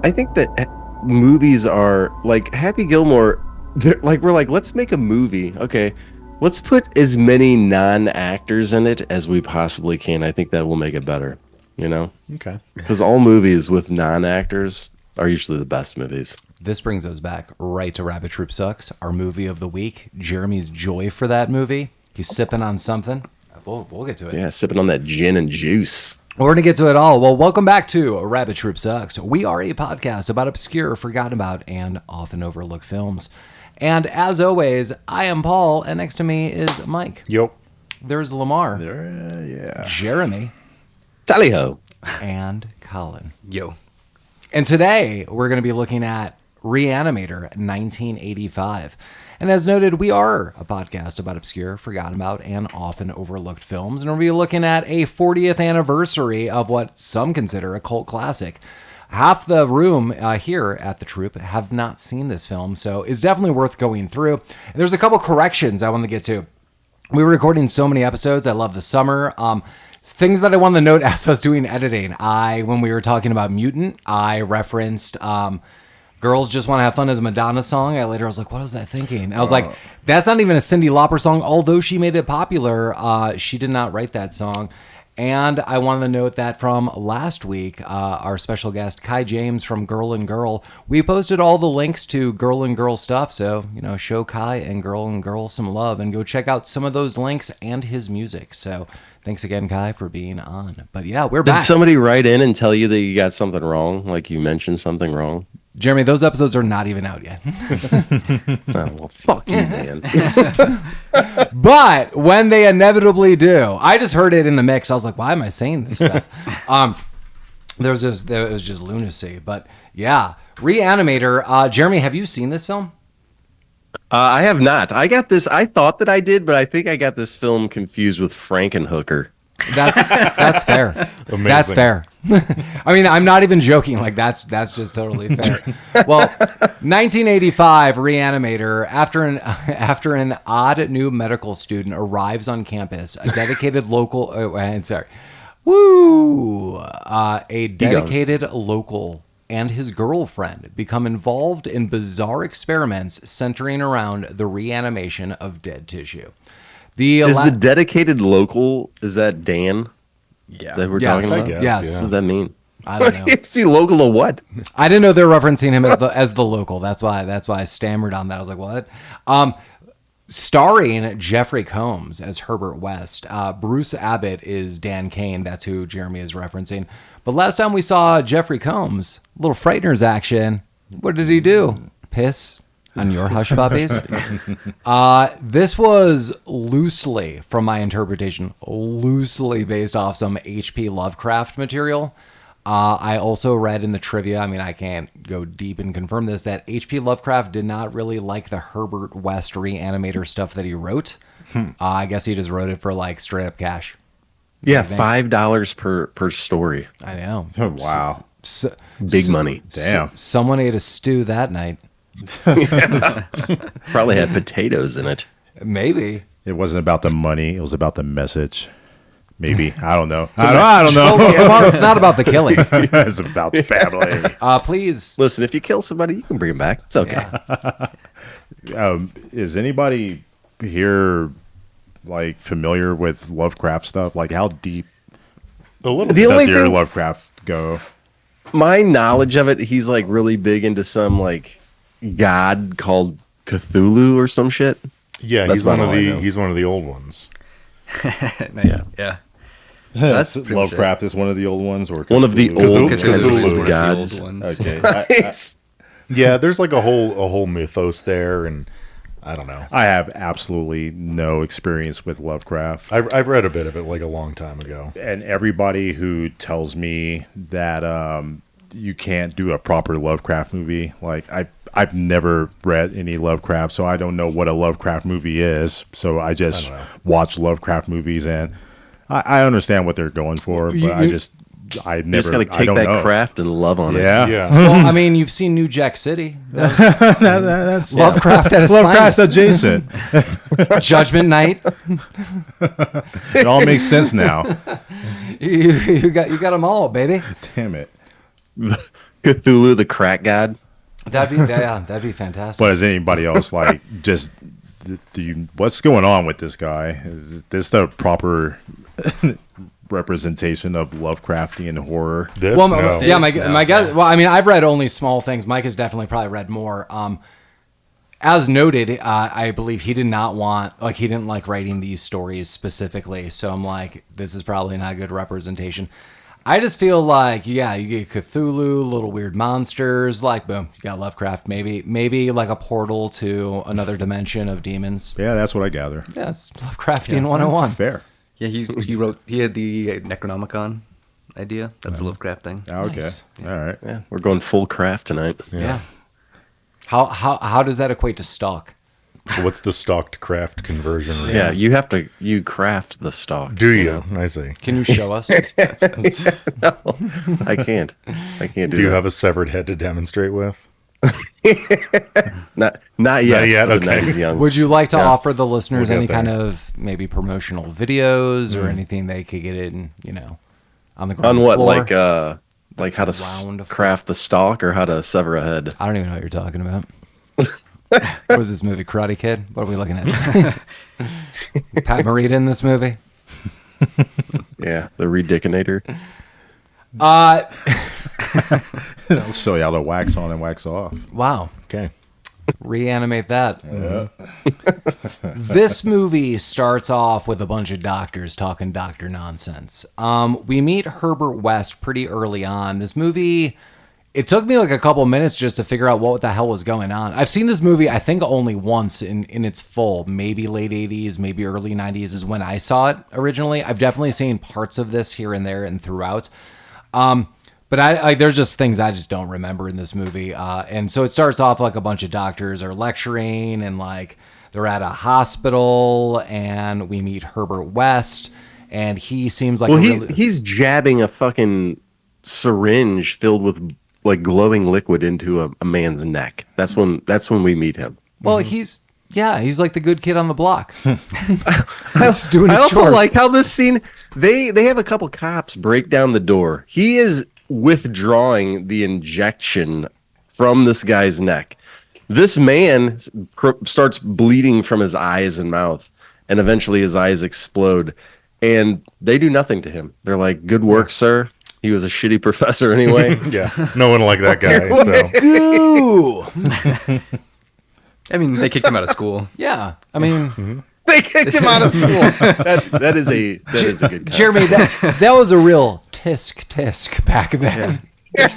I think that movies are like Happy Gilmore. We're like, let's make a movie. Okay, let's put as many non-actors in it as we possibly can. I think that will make it better. Okay. Because all movies with non-actors are usually the best movies. This brings us back right to Rabbit Troop Sucks, our movie of the week. Jeremy's joy for that movie. He's sipping on something. We'll get to it. Yeah, sipping on that gin and juice. We're going to get to it all. Well, welcome back to Rabbit Troop Sucks. We are a podcast about obscure, forgotten about, and often overlooked films. And as always, I am Paul, and next to me is Mike. Yep. There's Lamar. Yeah. Jeremy. Tally-ho. And Collin. Yo. And today, we're going to be looking at Re-Animator 1985. And as noted, we are a podcast about obscure, forgotten about, and often overlooked films. And we'll be looking at a 40th anniversary of what some consider a cult classic. Half the room here at the Troop have not seen this film, so it's definitely worth going through. And there's a couple corrections I want to get to. We were recording so many episodes. I love the summer. Things that I wanted to note as I was doing editing. When we were talking about Mutant, I referenced Girls Just Want to Have Fun as a Madonna song. I was like, what was I thinking? And I was like, that's not even a Cyndi Lauper song. Although she made it popular, she did not write that song. And I wanted to note that from last week, our special guest, Kai James from Girl and Girl, we posted all the links to Girl and Girl stuff. So, show Kai and Girl some love and go check out some of those links and his music. So thanks again, Kai, for being on. But yeah, we're back. Did somebody write in and tell you that you got something wrong? Like you mentioned something wrong? Jeremy, those episodes are not even out yet. Oh, well, fuck you, man. But when they inevitably do, I just heard it in the mix. I was like, why am I saying this stuff? There was just lunacy. But yeah, Re-Animator. Jeremy, have you seen this film? I have not. I thought that I did, but I think I got this film confused with Frankenhooker. That's fair. Amazing. That's fair. I mean, I'm not even joking. Like that's just totally fair. Well, 1985, Re-Animator. After an odd new medical student arrives on campus, a dedicated local. A dedicated local and his girlfriend become involved in bizarre experiments centering around the reanimation of dead tissue. The dedicated local, is that Dan? Yeah. Is that what we're talking about? Yes. What does that mean? I don't know. Is he local to what? I didn't know they were referencing him as the local. That's why I stammered on that. I was like, what? Starring Jeffrey Combs as Herbert West. Bruce Abbott is Dan Cain. That's who Jeremy is referencing. But last time we saw Jeffrey Combs, little Frighteners action. What did he do? Piss on your hush puppies? This was loosely, from my interpretation, loosely based off some H.P. Lovecraft material. I also read in the trivia, I mean, I can't go deep and confirm this, that H.P. Lovecraft did not really like the Herbert West Re-Animator stuff that he wrote. I guess he just wrote it for like straight up cash. Yeah, $5 per story. I know. Oh, wow. Big money. Damn. Someone ate a stew that night. Probably had potatoes in it. Maybe. It wasn't about the money. It was about the message. Maybe. I don't know. I don't know. Well, it's not about the killing. It's about the family. Please. Listen, if you kill somebody, you can bring them back. It's okay. Yeah. Is anybody here like familiar with Lovecraft stuff? Like how deep does your Lovecraft go? My knowledge of it, he's like really big into some like god called Cthulhu or some shit. Yeah, That's he's one of the old ones. Nice. Yeah. That's Lovecraft is one of the old ones, or one of the old Cthulhu gods. Okay. Nice. Yeah, there's like a whole mythos there, and I don't know. I have absolutely no experience with Lovecraft. I've read a bit of it like a long time ago. And everybody who tells me that you can't do a proper Lovecraft movie, like I've never read any Lovecraft, so I don't know what a Lovecraft movie is. So I just watch Lovecraft movies, and I understand what they're going for, but I never. You just got to take that craft and love on it. Yeah. Well, I mean, you've seen New Jack City. That's Lovecraft at his Lovecraft's finest. adjacent. Judgment Night. It all makes sense now. You got them all, baby. Damn it. Cthulhu, the crack god. That'd be fantastic. But is anybody else like just? What's going on with this guy? Is this the proper representation of Lovecraftian horror? This, Well, no. yeah, my No, guess. yeah. Well, I mean, I've read only small things. Mike has definitely probably read more. As noted, I believe he did not want, like, he didn't like writing these stories specifically. So I'm like, this is probably not a good representation. I just feel like, yeah, you get Cthulhu, little weird monsters, like, boom, you got Lovecraft, maybe like a portal to another dimension of demons. Yeah, that's what I gather. Yeah, it's Lovecraftian 101. Fair. Yeah, he had the Necronomicon idea. That's a Lovecraft thing. Okay. Nice. All right. Yeah, we're going full craft tonight. Yeah. How does that equate to stock? What's the stock to craft conversion rate? Yeah, you craft the stock. Do you? I see. Can you show us? No, I can't. I can't do Do you that. have a severed head to demonstrate with? Not yet. Not yet, but the okay. night is young. Would you like to Yeah. offer the listeners We'll any get kind there. of maybe promotional videos or anything they could get in, on the ground On what, floor? like how to Round of- craft the stalk or how to sever a head? I don't even know what you're talking about. What was this movie, Karate Kid? What are we looking at? Is Pat Morita in this movie? Yeah, the Re-Animator. Uh, I'll show you how to wax on and wax off. wow. Okay. Reanimate that. This movie starts off with a bunch of doctors talking doctor nonsense. We meet Herbert West pretty early on. This movie, it took me like a couple minutes just to figure out what the hell was going on. I've seen this movie, I think, only once in its full. Maybe late 80s, maybe early 90s is when I saw it originally. I've definitely seen parts of this here and there and throughout. But I there's just things I just don't remember in this movie. And so it starts off like a bunch of doctors are lecturing and like they're at a hospital and we meet Herbert West and he seems like Well, a really, he's jabbing a fucking syringe filled with like glowing liquid into a man's neck. That's when we meet him. well, he's like the good kid on the block. He's doing I his also chores. like how this scene. They have a couple cops break down the door. He is withdrawing the injection from this guy's neck. This man starts bleeding from his eyes and mouth, and eventually his eyes explode. And they do nothing to him. They're like, "Good work, sir." He was a shitty professor anyway. Yeah. No one like that guy. So Ooh. I mean, they kicked him out of school. Yeah, I mean, They kicked him out of school. That is a good concept. Jeremy, that was a real tisk back then. There's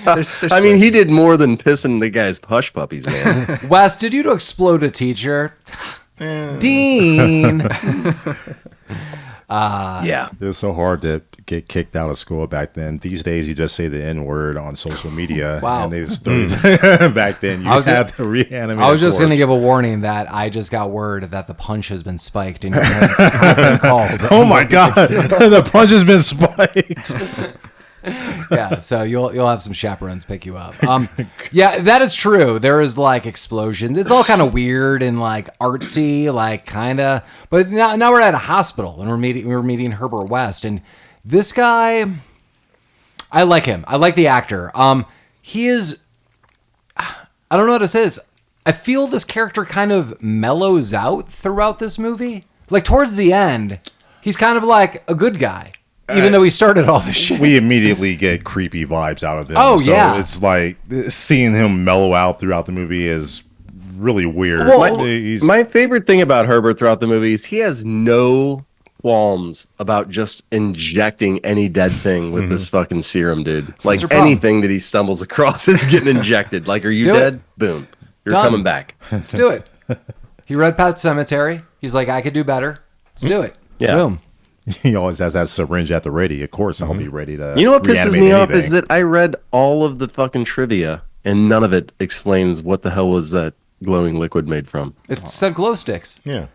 I mean, he twists. did more than pissing the guy's hush puppies, man. Wes, did you explode a teacher? Dean. Yeah. It was so hard to get kicked out of school back then. These days, you just say the N word on social media. Wow. And they just back then, you I was- had to reanimate. I was just going to corpse. give a warning that I just got word that the punch has been spiked in your hands. I've been called. Oh my god, the punch has been spiked. Yeah, so you'll have some chaperones pick you up. Yeah, that is true. There is like explosions. It's all kind of weird and like artsy, like kind of. But now we're at a hospital and we're meeting Herbert West, and this guy, I like him. I like the actor. He is. I don't know how to say this. I feel this character kind of mellows out throughout this movie. Like towards the end, he's kind of like a good guy. Even though he started all this shit. We immediately get creepy vibes out of him. Oh, so yeah. it's like seeing him mellow out throughout the movie is really weird. Well, He's- My favorite thing about Herbert throughout the movie is he has no qualms about just injecting any dead thing with this fucking serum, dude. Like your problem. anything that he stumbles across is getting injected. Like, are you Do it. dead? Boom. You're Done. coming back. Let's do it. He read Pet Cemetery. He's like, I could do better. Let's do it. Yeah. Boom. he always has that syringe at the ready. Of course, I'll be ready to. You know what pisses reanimate me off is anything. that I read all of the fucking trivia and none of it explains what the hell was that glowing liquid made from. It said glow sticks. yeah.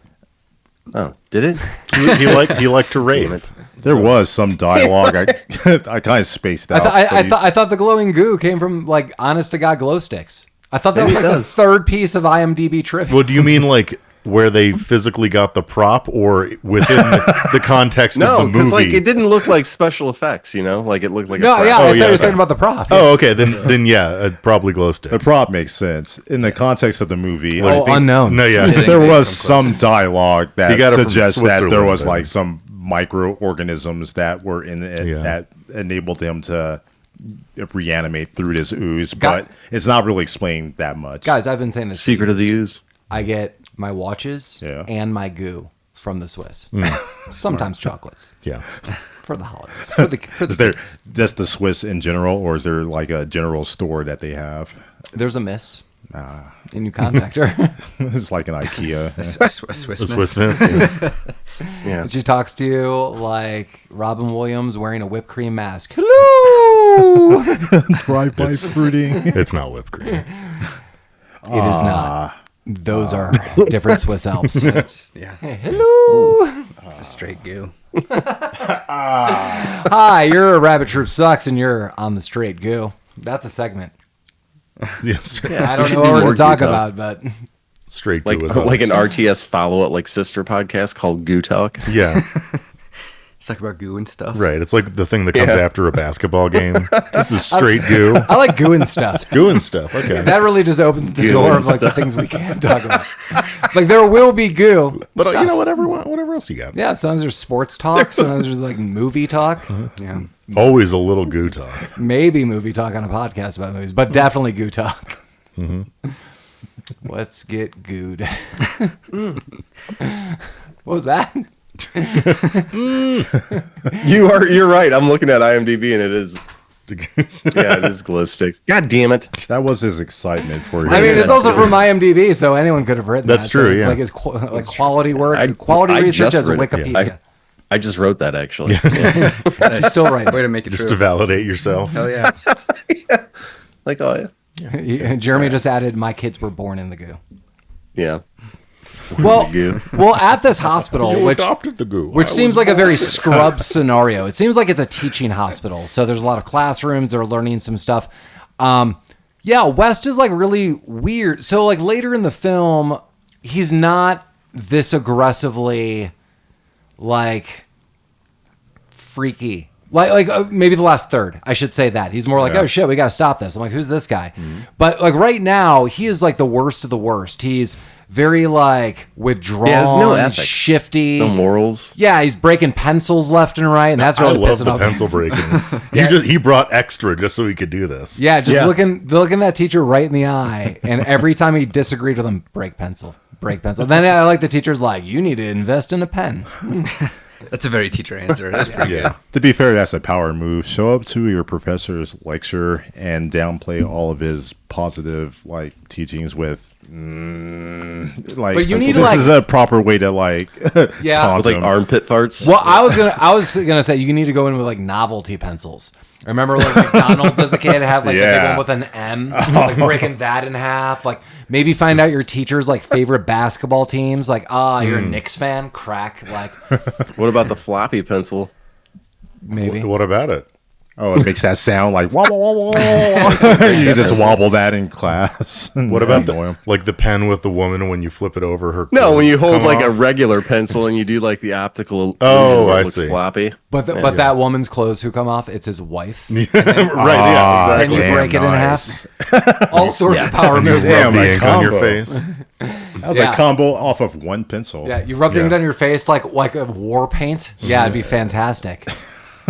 Oh, did it? He liked to Damn rave. it. There was some dialogue. I kind of spaced out. I thought the glowing goo came from like honest to God glow sticks. I thought that Maybe was it like the does. third piece of IMDb trivia. Well, do you mean like where they physically got the prop or within the context of No, the movie? because like it didn't look like special effects, you know, like it looked like No, a prop. yeah, I thought you were okay. saying about the prop. Oh, okay. Then yeah, probably glow sticks. The prop makes sense in the context of the movie. Oh, I think unknown. No, yeah. there was some dialogue He that got it from suggests that there Switzerland, was I like think. some microorganisms that were in it Yeah. that enabled him to reanimate through this ooze, but it's not really explained that much. Guys, I've been saying this. Secret of the ooze. I get my watches Yeah. and my goo from the Swiss. Sometimes chocolates Yeah. for the holidays. For the Is there kids. just the Swiss in general, or is there like a general store that they have? There's a miss. And you contact her. It's like an IKEA. A Swiss The miss. Swiss miss. Yeah. Yeah. She talks to you like Robin Williams wearing a whipped cream mask. Hello! Drive-by fruiting. It's not whipped cream. It is not. Those are different Swiss Alps. Yeah, Hello! it's a straight goo. Hi, you're a Rabbit Troop Sucks and you're on the straight goo. That's a segment. Yes. I don't should know do what we're more going to talk goo about, but Straight Like goo is like an RTS follow-up like sister podcast called Goo Talk. Yeah. Let's talk about goo and stuff. Right. It's like the thing that comes Yeah. after a basketball game. This is straight goo. I like goo and stuff. Goo and stuff. Okay. That really just opens the Goo door and of like the stuff. things we can't talk about. Like there will be goo, But stuff. you know, whatever else you got. Yeah, sometimes there's sports talk, sometimes there's like movie talk. Yeah. Always a little goo talk. Maybe movie talk on a podcast about movies, but definitely goo talk. Let's get gooed. What was that? You're right. I'm looking at IMDb and it is it is glow sticks. God damn it. That was his excitement for I mean, you. it's also from IMDb, so anyone could have written That's that. true, So it's yeah. like it's like quality work, quality I research just as a read it. Wikipedia. I just wrote that actually. He's still right. Way to make it Just true. to validate yourself. Hell yeah. Like, oh yeah. Jeremy just added, "My kids were born in the goo." Yeah. Well, Goo. at this hospital, which adopted the goo. Which seems like a very scrub scenario. It seems like it's a teaching hospital. So there's a lot of classrooms. They're learning some stuff. Yeah, West is like really weird. So like later in the film, he's not this aggressively like freaky. Like maybe the last third, I should say that. He's more like, oh shit, we got to stop this. I'm like, who's this guy? But like right now, he is like the worst of the worst. He's very like withdrawn, Yeah, there's no ethics. shifty. No morals. Yeah, he's breaking pencils left and right, and that's I really love pissing the off. pencil breaking. He brought extra just so he could do this. Yeah, just Yeah. looking that teacher right in the eye, and every time he disagreed with him, break pencil. Then I like the teacher's like, you need to invest in a pen. That's a very teacher answer. That's pretty good. To be fair, that's a power move. Show up to your professor's lecture and downplay all of his positive like teachings with like. But you need, this like- is a proper way to like Yeah. taunt With like him. armpit farts. Well, I was gonna say you need to go in with like novelty pencils. Remember, like McDonald's as a kid had like the big Yeah. one with an M, like breaking that in half. Like maybe find out your teacher's like favorite basketball teams. Like, you're a Knicks fan. Crack. Like What about the floppy pencil? maybe. What about it? Oh, it makes that sound like wobble wobble. You can just wobble that in class. What about annoy him. like the pen with the woman when you flip it over her? No, when clothes you hold come like a off? regular pencil and you do like the optical Oh, illusion where it I looks see. floppy. But that woman's clothes who come off, it's his wife. right? Yeah, Then exactly. you break it in half. All sorts of power moves. Damn, Rub the like ink on your combo. face. That was Yeah. a combo off of one pencil. Yeah, you rub things on your face like a war paint. Yeah, it'd be fantastic.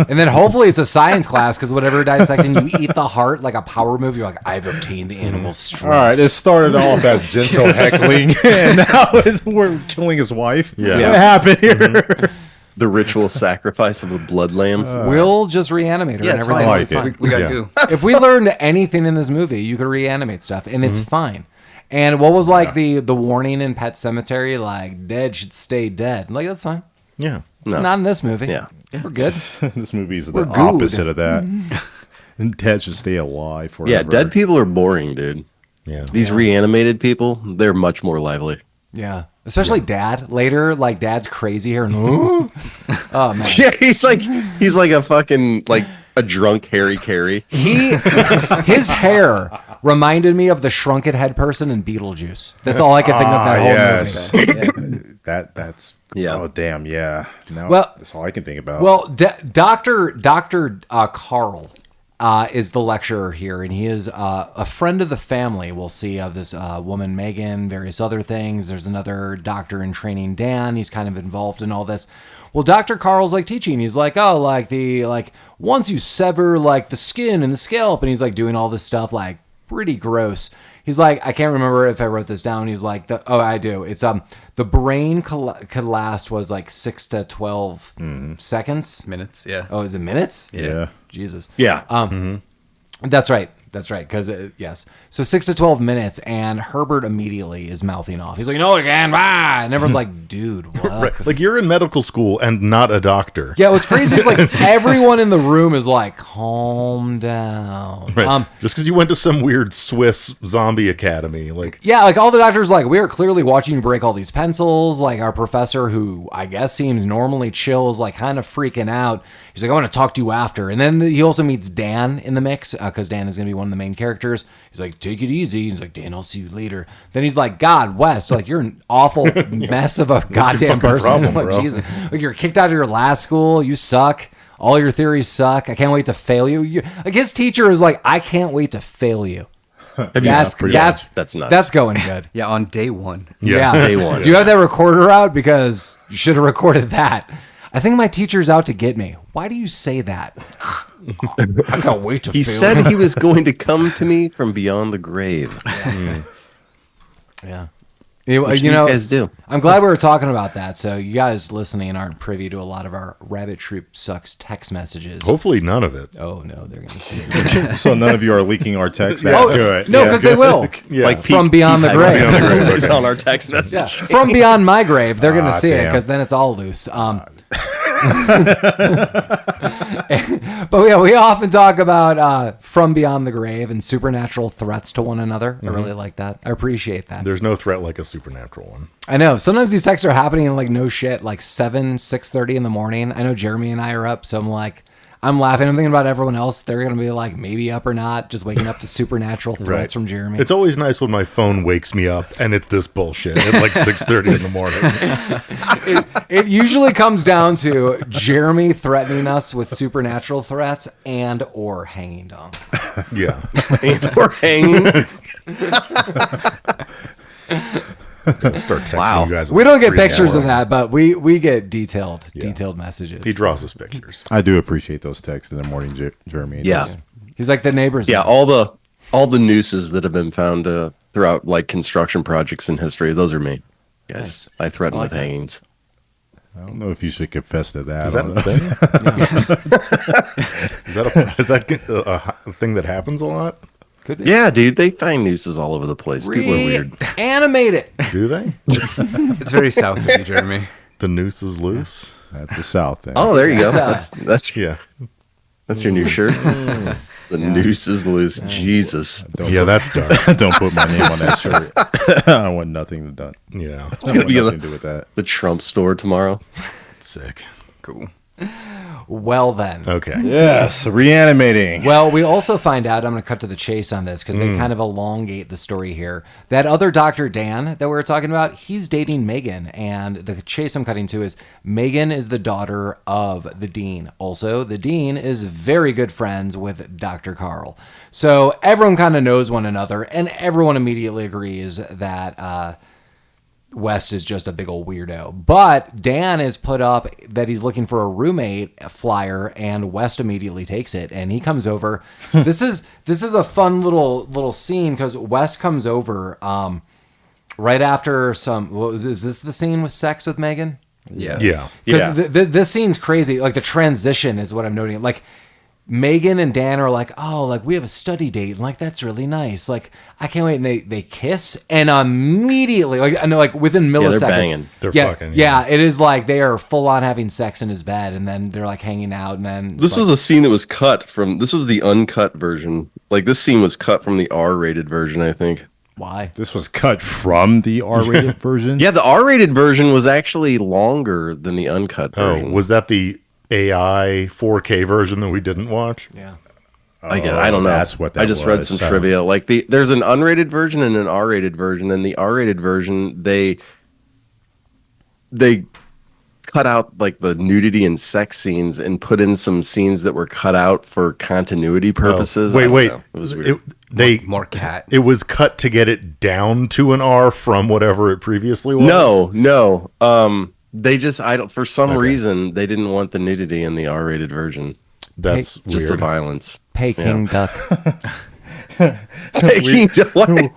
And then hopefully it's a science class because whatever dissecting, you eat the heart like a power move. You're like, I've obtained the animal's strength. All right, it started off as gentle heckling, and now we're killing his wife. Yeah. What happened here? The ritual sacrifice of the blood lamb. We'll just reanimate her Yeah, and it's everything fine. will be fine. We got Yeah. goo. If we learned anything in this movie, you could reanimate stuff and it's fine. And what was like the warning in Pet Cemetery, like dead should stay dead. Like that's fine. Yeah. No. Not in this movie. Yeah. We're good. This movie's the We're good. opposite of that. And dead should stay alive forever. Yeah, dead people are boring, dude. Yeah. These reanimated people, they're much more lively. Yeah. Especially Dad. Later, like Dad's crazy here. And, oh man. Yeah, he's like a fucking like a drunk Harry Carey. His hair reminded me of the shrunken head person in Beetlejuice. That's all I could think of that whole movie. That's Yeah. Oh damn, yeah. No, Well- that's all I can think about. Well, Doctor Carl is the lecturer here, and he is a friend of the family. We'll see of this woman Megan, various other things. There's another doctor in training, Dan. He's kind of involved in all this. Well, Dr. Carl's like teaching. He's like, oh, like once you sever like the skin and the scalp, and he's like doing all this stuff like pretty gross. He's like, I can't remember if I wrote this down. He's like, I do. It's the brain could last was like 6 to 12 seconds. Minutes, yeah. Oh, is it minutes? yeah. Jesus. Yeah. That's right. That's right. Because, yes. So 6 to 12 minutes, and Herbert immediately is mouthing off. He's like, no, again, and everyone's like, dude, what? Right. Like you're in medical school and not a doctor. Yeah, what's crazy is like everyone in the room is like, calm down. Right. Just because you went to some weird Swiss zombie academy, like Yeah, like all the doctors like, we are clearly watching you break all these pencils. Like our professor, who I guess seems normally chill, is like kind of freaking out. He's like, I want to talk to you after. And then he also meets Dan in the mix, because Dan is going to be one of the main characters. He's like, take it easy. He's like, Dan, I'll see you later. Then he's like, God, West, like you're an awful mess of a goddamn person. problem, Like, bro? Jesus. Like you're kicked out of your last school. You suck. All your theories suck. I can't wait to fail you. Like his teacher is like, I can't wait to fail you. That's That's nuts. That's going good. Yeah, on day one. Yeah. Day one. Do you have that recorder out? Because you should have recorded that. I think my teacher's out to get me. Why do you say that? I can't wait to He fail. said he was going to come to me from beyond the grave. Yeah. Which You these know, guys do. I'm glad we were talking about that. So you guys listening aren't privy to a lot of our Rabbit Troop Sucks text messages. hopefully none of it. Oh, no, they're going to see it. So none of you are leaking our text. Oh, Good. no, because they will. Yeah. Like From beyond the grave. It's on our text message. Yeah, from beyond my grave, they're going to see it damn. because then it's all loose. But yeah, we often talk about from beyond the grave and supernatural threats to one another. I really like that. I appreciate that. There's no threat like a supernatural one. I know. Sometimes these texts are happening in like no shit, like 6:30 in the morning. I know Jeremy and I are up, so I'm laughing. I'm thinking about everyone else. They're going to be like maybe up or not, just waking up to supernatural threats from Jeremy. It's always nice when my phone wakes me up and it's this bullshit at like 6:30 in the morning. It usually comes down to Jeremy threatening us with supernatural threats and or hanging dong. Yeah. Or hanging. Start texting Wow. you guys. We don't get freaking pictures out. of that, but we get detailed messages. He draws us pictures. I do appreciate those texts in the morning, Jeremy. Yeah. He's like the neighbors. Yeah, all the nooses that have been found throughout like construction projects in history, those are me. Yes, I threaten with hangings. I don't know if you should confess to that. Is that a thing? Is that a thing that happens a lot? Could be. Yeah, dude, they find nooses all over the place. People are weird. Animate it. Do they? It's very south of you, Jeremy. The noose is loose. That's the South. Then. Oh, there you go. That's That's Yeah. that's your new shirt. The noose is loose. Jesus, Yeah, that's dark. Don't put my name on that shirt. I want nothing to do. Yeah. It's gonna be nothing to do with that. the Trump store tomorrow. Sick. Cool. Well then. Okay. Yes, reanimating. Well, we also find out, I'm going to cut to the chase on this because they kind of elongate the story here. That other Dr. Dan that we were talking about, he's dating Megan. And the chase I'm cutting to is Megan is the daughter of the dean. Also, the dean is very good friends with Dr. Carl. So everyone kind of knows one another, and everyone immediately agrees that West is just a big old weirdo. But Dan has put up that he's looking for a roommate flyer, and West immediately takes it, and he comes over. This is a fun little scene because West comes over right after is this the scene with sex with Megan? Yeah. Yeah. Yeah. Because this scene's crazy. Like the transition is what I'm noting. Like Megan and Dan are like, oh, like we have a study date, and like that's really nice. Like I can't wait. And they kiss, and immediately, like I know, like within milliseconds, they're banging. They're yeah, fucking, yeah. It is like they are full on having sex in his bed, and then they're like hanging out, and then This was a scene that was cut from. This was the uncut version. Like this scene was cut from the R-rated version, I think. why? This was cut from the R-rated version. Yeah, the R-rated version was actually longer than the uncut Oh, version. was that the AI 4K version that we didn't watch. Yeah. I get it. I don't know. That's what that I just read was, some so. trivia. Like there's an unrated version and an R-rated version, and the R-rated version they cut out like the nudity and sex scenes and put in some scenes that were cut out for continuity purposes. Wait. I don't know. It was weird. More cat. It was cut to get it down to an R from whatever it previously was. No. They just for some reason they didn't want the nudity in the R-rated version. That's Just the weird. violence. Peking duck. Peking duck.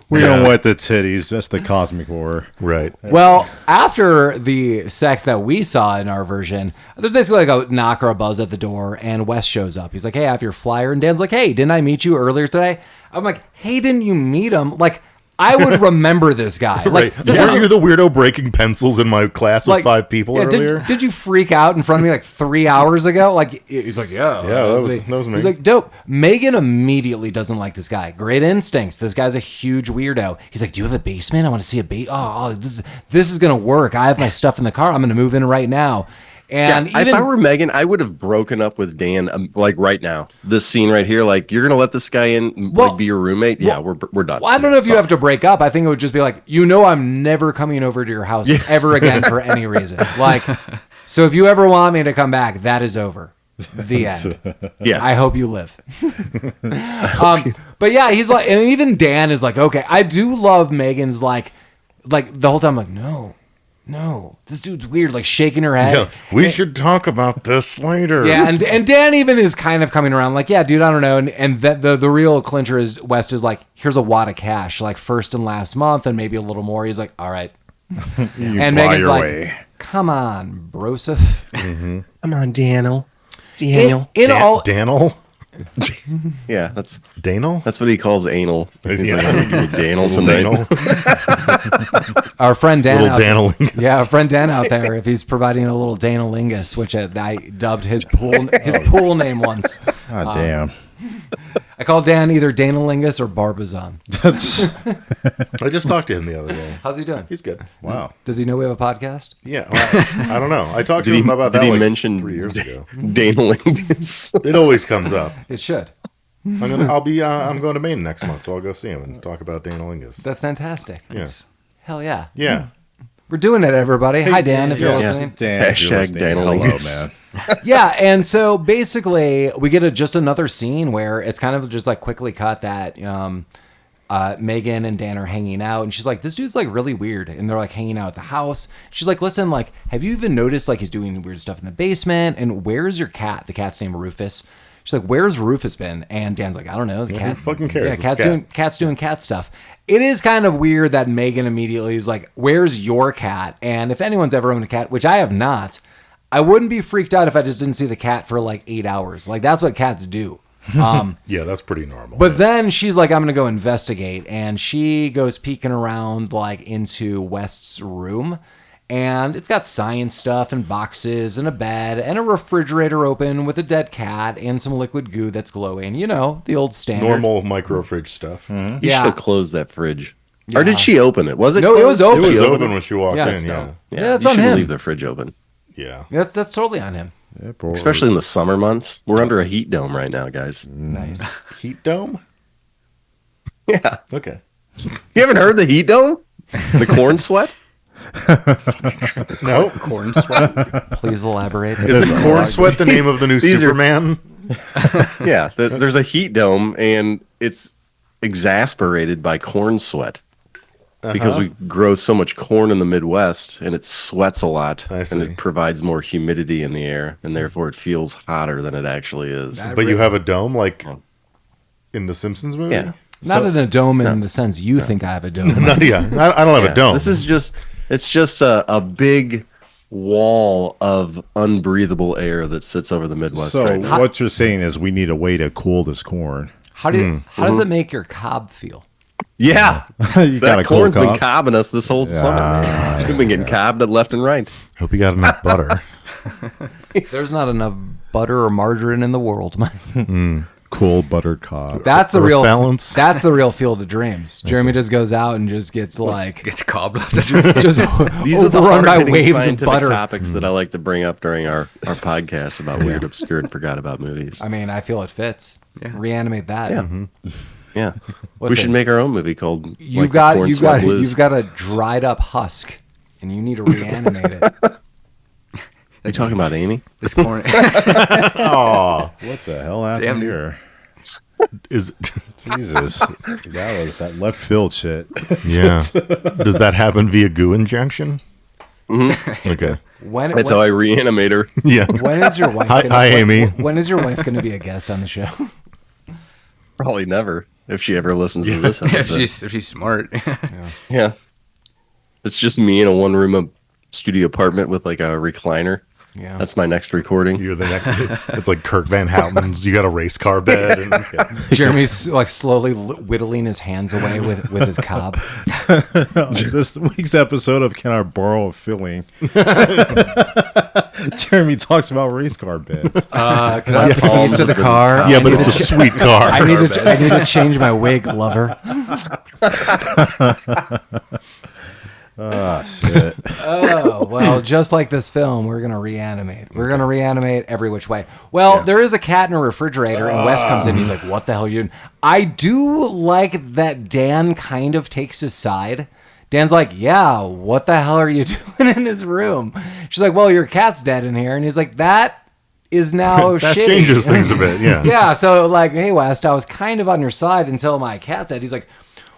We don't want the titties, just the cosmic horror. Right. Well, after the sex that we saw in our version, there's basically like a knock or a buzz at the door, and Wes shows up. He's like, "Hey, I have your flyer." And Dan's like, "Hey, didn't I meet you earlier today?" I'm like, "Hey, didn't you meet him?" Like, I would remember this guy. Like, Right. this Weren't is you the weirdo breaking pencils in my class of like 5 people yeah, earlier? Did you freak out in front of me like 3 hours ago? Like, he's like, yeah, that was me. He's like, dope. Megan immediately doesn't like this guy. Great instincts. This guy's a huge weirdo. He's like, do you have a basement? I want to see a this is gonna work. I have my stuff in the car. I'm gonna move in right now. And If I were Megan, I would have broken up with Dan like right now. This scene right here, like you're gonna let this guy in, like be your roommate. Yeah, we're done. Well, I don't know if you have to break up. I think it would just be like, I'm never coming over to your house ever again for any reason. Like, so if you ever want me to come back, that is over. The end. Yeah. I hope you live. But yeah, he's like, and even Dan is like, okay. I do love Megan's like the whole time, like, no, this dude's weird, like shaking her head. Yeah, we should talk about this later. Yeah, and Dan even is kind of coming around, like, yeah, dude, I don't know. And the real clincher is West is like, here's a wad of cash, like first and last month, and maybe a little more. He's like, all right. And buy Megan's your like, way. come on, Broseph. Come on, Daniel. In all, Danel? Yeah, that's Danel? what he calls anal. He's Yeah. like, I'm gonna give you Daniel Little tonight. Danel? our friend Dan Little out there, Danelingus. yeah, our friend Dan out there, if he's providing a little Danalingus, which I dubbed his pool name once. God damn. I call Dan either Danalingus or Barbizon. I just talked to him the other day. How's he doing? He's good. Wow. Does he know we have a podcast? Yeah, well, I don't know. I talked to him about that Did he like mention 3 years ago. Danalingus? It always comes up. It should. I'm going to Maine next month, so I'll go see him and talk about Danalingus. That's fantastic. Yes. Hell yeah. Yeah. We're doing it, everybody. Hi, Dan, if you're yeah. listening. Dan, if you're Hashtag listening, hello, Danalingus. man. Yeah, and so basically we get just another scene where it's kind of just like quickly cut that Megan and Dan are hanging out, and she's like, this dude's like really weird, and they're like hanging out at the house. She's like, listen, like, have you even noticed like he's doing weird stuff in the basement? And where's your cat? The cat's name Rufus. She's like, where's Rufus been? And Dan's like, I don't know. The cat. Who fucking cares? Yeah, It's cat's doing cat stuff. It is kind of weird that Megan immediately is like, where's your cat? And if anyone's ever owned a cat, which I have not, I wouldn't be freaked out if I just didn't see the cat for like 8 hours. Like, that's what cats do. Yeah, that's pretty normal. But then she's like, I'm going to go investigate. And she goes peeking around like into West's room. And it's got science stuff and boxes and a bed and a refrigerator open with a dead cat and some liquid goo that's glowing. You know, the old standard. Normal micro fridge stuff. You Yeah. should have closed that fridge. Or did she open it? Was it No, it closed? was open. It was She open when she walked Yeah, in, it's yeah. Yeah, that's you on shouldn't him. leave the fridge open. Yeah. That's totally on him. Yeah, poor- Especially in the summer months. We're under a heat dome right now, guys. Nice. Heat dome? Yeah. Okay. You haven't heard the heat dome? The corn sweat? No. Corn sweat. Please elaborate. Isn't Corn Sweat the name of the new These are- Superman? Yeah. There's a heat dome, and it's exasperated by corn sweat. Because we grow so much corn in the Midwest, and it sweats a lot, I and see. it provides more humidity in the air, and therefore it feels hotter than it actually is. But you have a dome like in the Simpsons movie? Yeah. Not in a dome in the sense you think I have a dome. No, yeah. I don't have Yeah. a dome. This is just a big wall of unbreathable air that sits over the Midwest So right now. what you're saying is we need a way to cool this corn. How does it make your cob feel? Yeah. You got a That cool corn's been cob? cobbing us this whole summer, man. We've been getting cobbed left and right. Hope you got enough butter. There's not enough butter or margarine in the world. Cold buttered cob. That's the Earth real balance. That's the real Field of Dreams. Jeremy just goes out and just gets like It's cobbed up. just These are the overrun by hard-hitting waves of scientific butter. topics that I like to bring up during our podcast about weird, obscure, and forgot about movies. I mean, I feel it fits. Yeah. Reanimate that. Yeah. Yeah, we Listen, should make our own movie called You've the got Corn you've Swab got Blues. you've got a dried up husk, and you need to reanimate it. You talking about Amy? This corner. Oh, what the hell happened Damn. here? Is Jesus, that was that left field shit. yeah. Does that happen via goo injection? Mm-hmm. Okay. That's how I reanimate her. Yeah. When is your wife? Hi, Amy. When is your wife going to be a guest on the show? Probably never, if she ever listens to this if episode. she's smart. Yeah. It's just me in a one-room studio apartment with like a recliner. Yeah. That's my next recording. You're the next. It's like Kirk Van Houten's. You got a race car bed. And, yeah. Jeremy's like slowly whittling his hands away with his cob. This week's episode of Can I Borrow a Filling? Jeremy talks about race car beds. Can I have the keys to the car? Yeah, I but need it's a to- sweet car. I need to change my wig, lover. Oh, shit. Oh, well, just like this film, we're going to reanimate. We're going to reanimate every which way. Well, there is a cat in a refrigerator, and Wes comes in. He's like, what the hell are you doing? I do like that Dan kind of takes his side. Dan's like, yeah, what the hell are you doing in his room? She's like, well, your cat's dead in here. And he's like, that is now That shitty. changes things a bit. Yeah. Yeah, so like, hey, West, I was kind of on your side until my cat's dead. He's like,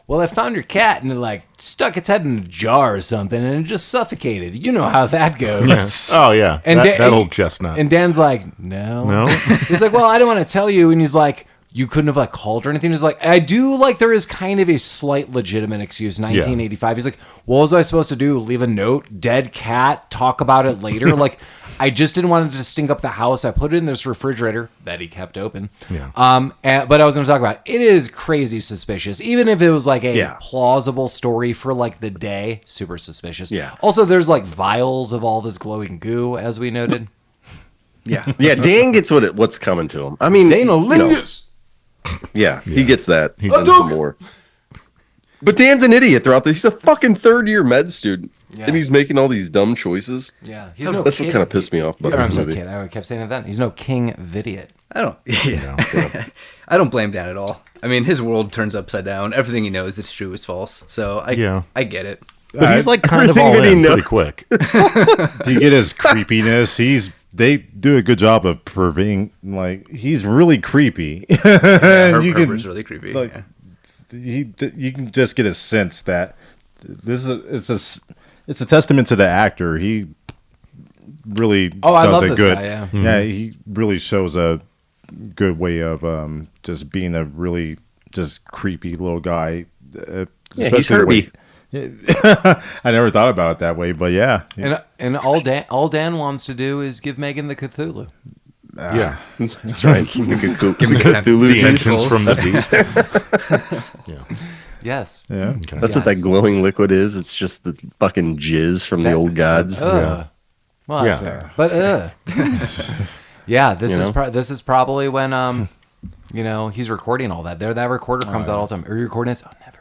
well, I found your cat and it like stuck its head in a jar or something and it just suffocated. You know how that goes. Oh yeah. And that old chestnut. And Dan's like, no. No? He's like, well, I don't want to tell you. And he's like, you couldn't have like called or anything. He's like, I do like there is kind of a slight legitimate excuse. 1985. He's like, what was I supposed to do? Leave a note? Dead cat? Talk about it later? Like, I just didn't want it to stink up the house. I put it in this refrigerator that he kept open. Yeah. But I was going to talk about it. It is crazy suspicious. Even if it was like a plausible story for like the day, super suspicious. Yeah. Also, there's like vials of all this glowing goo, as we noted. Yeah. Yeah, Dan gets what's coming to him. I mean, Dana you know, Lingus. yeah, he gets that. He does. some more. But Dan's an idiot throughout this. He's a fucking third-year med student, and he's making all these dumb choices. Yeah, he's no That's kid. what kind of pissed me off about I'm this so movie. kid. I kept saying it then. He's no king vidiot. I don't. Yeah. I don't blame Dan at all. I mean, his world turns upside down. Everything he knows is true is false. So I get it. But he's like kind of Everything all that he in pretty knows. quick. Do you get his creepiness? They do a good job of purveying, like, he's really creepy. Herbert's really creepy. like, yeah. You can just get a sense that it's a testament to the actor. He really I does love a this good. guy, yeah. Yeah, he really shows a good way of just being a really just creepy little guy. Yeah, especially he's the way- Herbie. I never thought about it that way, but yeah. And all Dan wants to do is give Megan the Cthulhu. Yeah. That's right. Give me me Cthulhu's The entrance entrance from the deep. Yeah. Yes. Yeah. That's what that Yes. glowing liquid is. It's just the fucking jizz from the old gods. Well, that's Yeah. fair. But yeah, this You is know? this is probably when he's recording all that. That recorder comes out all the time. Are you recording this? Oh, never.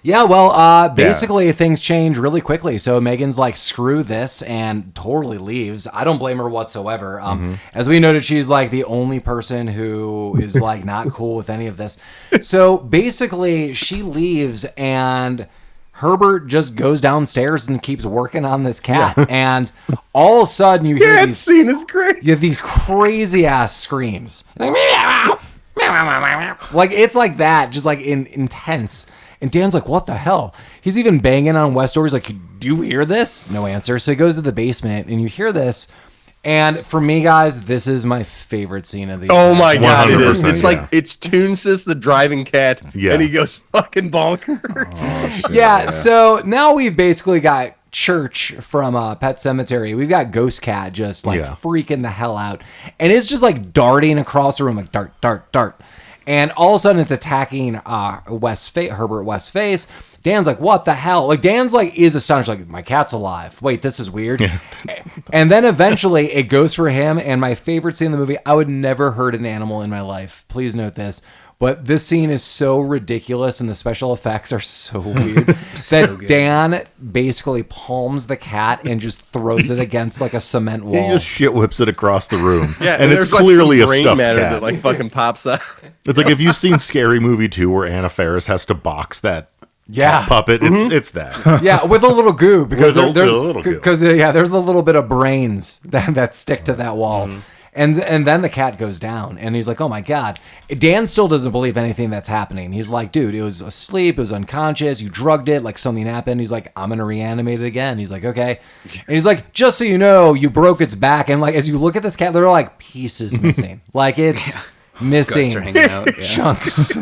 Yeah, well, basically things change really quickly. So Megan's like, screw this, and totally leaves. I don't blame her whatsoever. As we noted, she's like the only person who is like not cool with any of this. So basically she leaves, and Herbert just goes downstairs and keeps working on this cat. And all of a sudden you hear That these, scene is great. you have these crazy ass screams. Like it's like that, just like intense. And Dan's like, what the hell? He's even banging on West's door. He's like, do you hear this? No answer. So he goes to the basement and you hear this. And for me, guys, this is my favorite scene of the Oh my god, it is. 100%, It's yeah. like it's Toonsis the driving cat, Yeah. and he goes fucking bonkers. Yeah, so now we've basically got Church from Pet Cemetery. We've got Ghost Cat just like Yeah. freaking the hell out. And it's just like darting across the room, like dart, dart, dart. And all of a sudden, it's attacking Herbert West's face. Dan's like, what the hell? Like, Dan's like, is astonished. Like, my cat's alive. Wait, this is weird. And then eventually, it goes for him. And my favorite scene in the movie, I would never hurt an animal in my life. Please note this. But this scene is so ridiculous and the special effects are so weird that Dan basically palms the cat and just throws it against like a cement wall. He just shit whips it across the room. Yeah, and it's there's clearly like a some brain stuffed matter cat. that like fucking pops out. It's like if you've seen Scary Movie 2 where Anna Faris has to box that cat puppet, it's that. Yeah, with a little goo because With a little goo. there's a little bit of brains that stick to that wall. And then the cat goes down, and he's like, oh, my God. Dan still doesn't believe anything that's happening. He's like, dude, it was asleep. It was unconscious. You drugged it. Like, something happened. He's like, I'm going to reanimate it again. He's like, okay. And he's like, just so you know, you broke its back. And, like, as you look at this cat, there are, like, pieces missing. Like, it's missing Guts are hanging out. Yeah. chunks.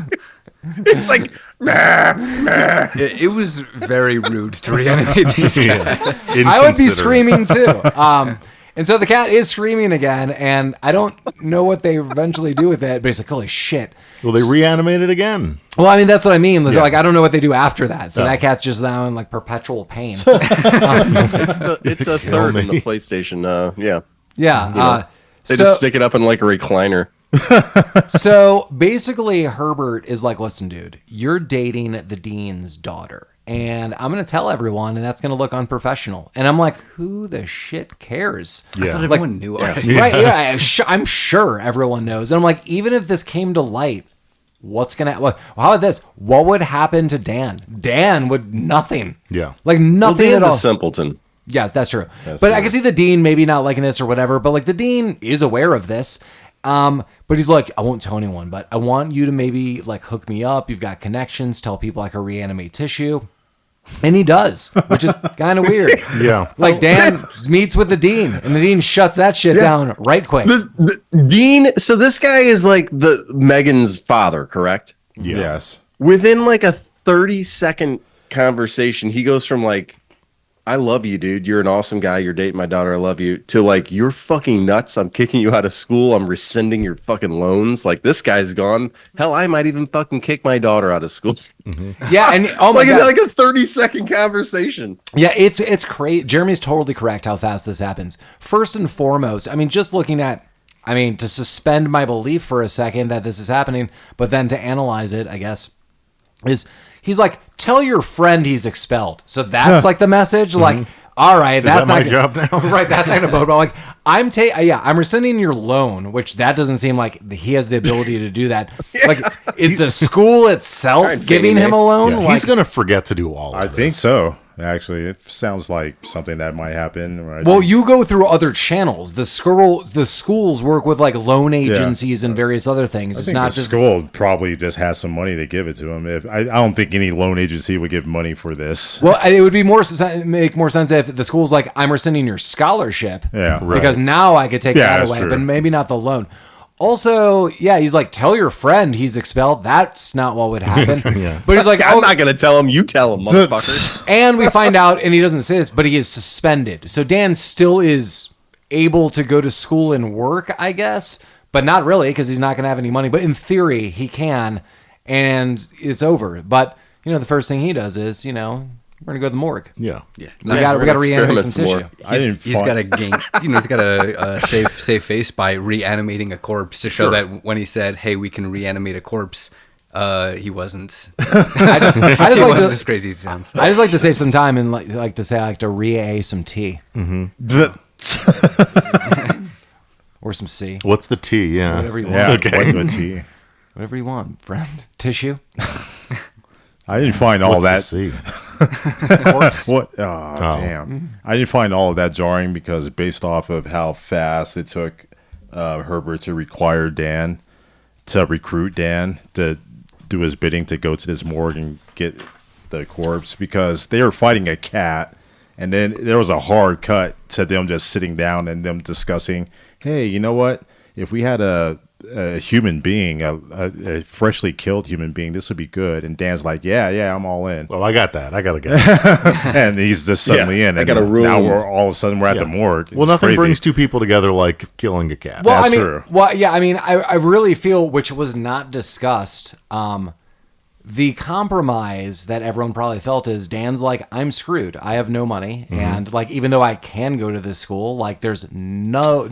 It's like, It was very rude to reanimate these cats. I would be screaming, too. And so the cat is screaming again, and I don't know what they eventually do with it, but he's like, holy shit. Well, they reanimate it again. Well, I mean, that's what I mean. Like, I don't know what they do after that. So that cat's just now in, like, perpetual pain. it's a third in the PlayStation. Yeah. Yeah. They just stick it up in like a recliner. So basically, Herbert is like, listen, dude, you're dating the dean's daughter. And I'm going to tell everyone, and that's going to look unprofessional. And I'm like, who the shit cares? I thought everyone knew already. Right? Yeah, I'm sure everyone knows. And I'm like, even if this came to light, what's going to... How about this? What would happen to Dan? Dan would nothing. Yeah. Like nothing Dan's at all. a simpleton. Yes, that's true. But I can see the dean maybe not liking this or whatever. But like the dean is aware of this. But he's like, I won't tell anyone, but I want you to maybe like hook me up. You've got connections. Tell people I can reanimate tissue. And he does, which is kind of weird. Yeah. Like Dan meets with the dean, and the dean shuts that shit down right quick. The Dean. So this guy is like the Megan's father, correct? Yeah. Yes. Within like a 30-second conversation, he goes from like, I love you, dude. You're an awesome guy. You're dating my daughter. I love you. To like, you're fucking nuts. I'm kicking you out of school. I'm rescinding your fucking loans. Like, this guy's gone. Hell, I might even fucking kick my daughter out of school. Yeah, and oh my Like, in god, like a 30-second conversation. yeah, it's crazy. Jeremy's totally correct how fast this happens. First and foremost, I mean, just looking at, I mean, to suspend my belief for a second that this is happening, but then to analyze it, I guess, is he's like, tell your friend he's expelled. So that's like the message. Like, all right, that's that my not job now? Right, that's not gonna bode well. Like, I'm rescinding your loan, which that doesn't seem like he has the ability to do that. Like, is the school itself Alright, giving Fannie him Mae. a loan? Yeah, Like, he's going to forget to do all of I this. think so. Actually, it sounds like something that might happen. Right? well, you go through other channels. The schools work with like loan agencies and various other things. I It's think not the just school probably just has some money to give it to him. If I don't think any loan agency would give money for this. well, it would be make more sense if the school's like, I'm rescinding your scholarship. Yeah, right. Because now I could take Yeah, that that's away, true. but maybe not the loan. Also, yeah, he's like, tell your friend he's expelled. That's not what would happen. Yeah. But he's like, I'm oh, not going to tell him. You tell him, motherfucker. and we find out, and he doesn't say this, but he is suspended. So Dan still is able to go to school and work, I guess, but not really because he's not going to have any money. But in theory, he can, and it's over. But, you know, the first thing he does is, you know, we're going to go to the morgue. Yeah. Yeah. We got to reanimate some experiment some more. tissue. I didn't. He's got to gain, he's got a save face by reanimating a corpse to show that when he said, "Hey, we can reanimate a corpse," he wasn't. I just He like wasn't to, as crazy as he sounds. I just like to save some time and like to say I like to re-a some tea or some C, What's the T? Yeah. whatever you want, Yeah. Okay. What's a tea? whatever you want, friend. Tissue, I didn't find all What's that. the C? corpse. What? Oh, damn! I didn't find all of that jarring because based off of how fast it took Herbert to require Dan to recruit Dan to do his bidding to go to this morgue and get the corpse, because they were fighting a cat, and then there was a hard cut to them just sitting down and them discussing, hey, you know what? If we had a a human being, a freshly killed human being. This would be good. And Dan's like, yeah, I'm all in. Well, I got that. I got to get it. And he's just suddenly in. I And got a room. now all of a sudden we're at the morgue. Well, It's nothing crazy. brings two people together like killing a cat. Well, That's I mean, true. well, yeah, I mean, I really feel, which was not discussed, the compromise that everyone probably felt is Dan's like, I'm screwed. I have no money, and like, even though I can go to this school, like, there's no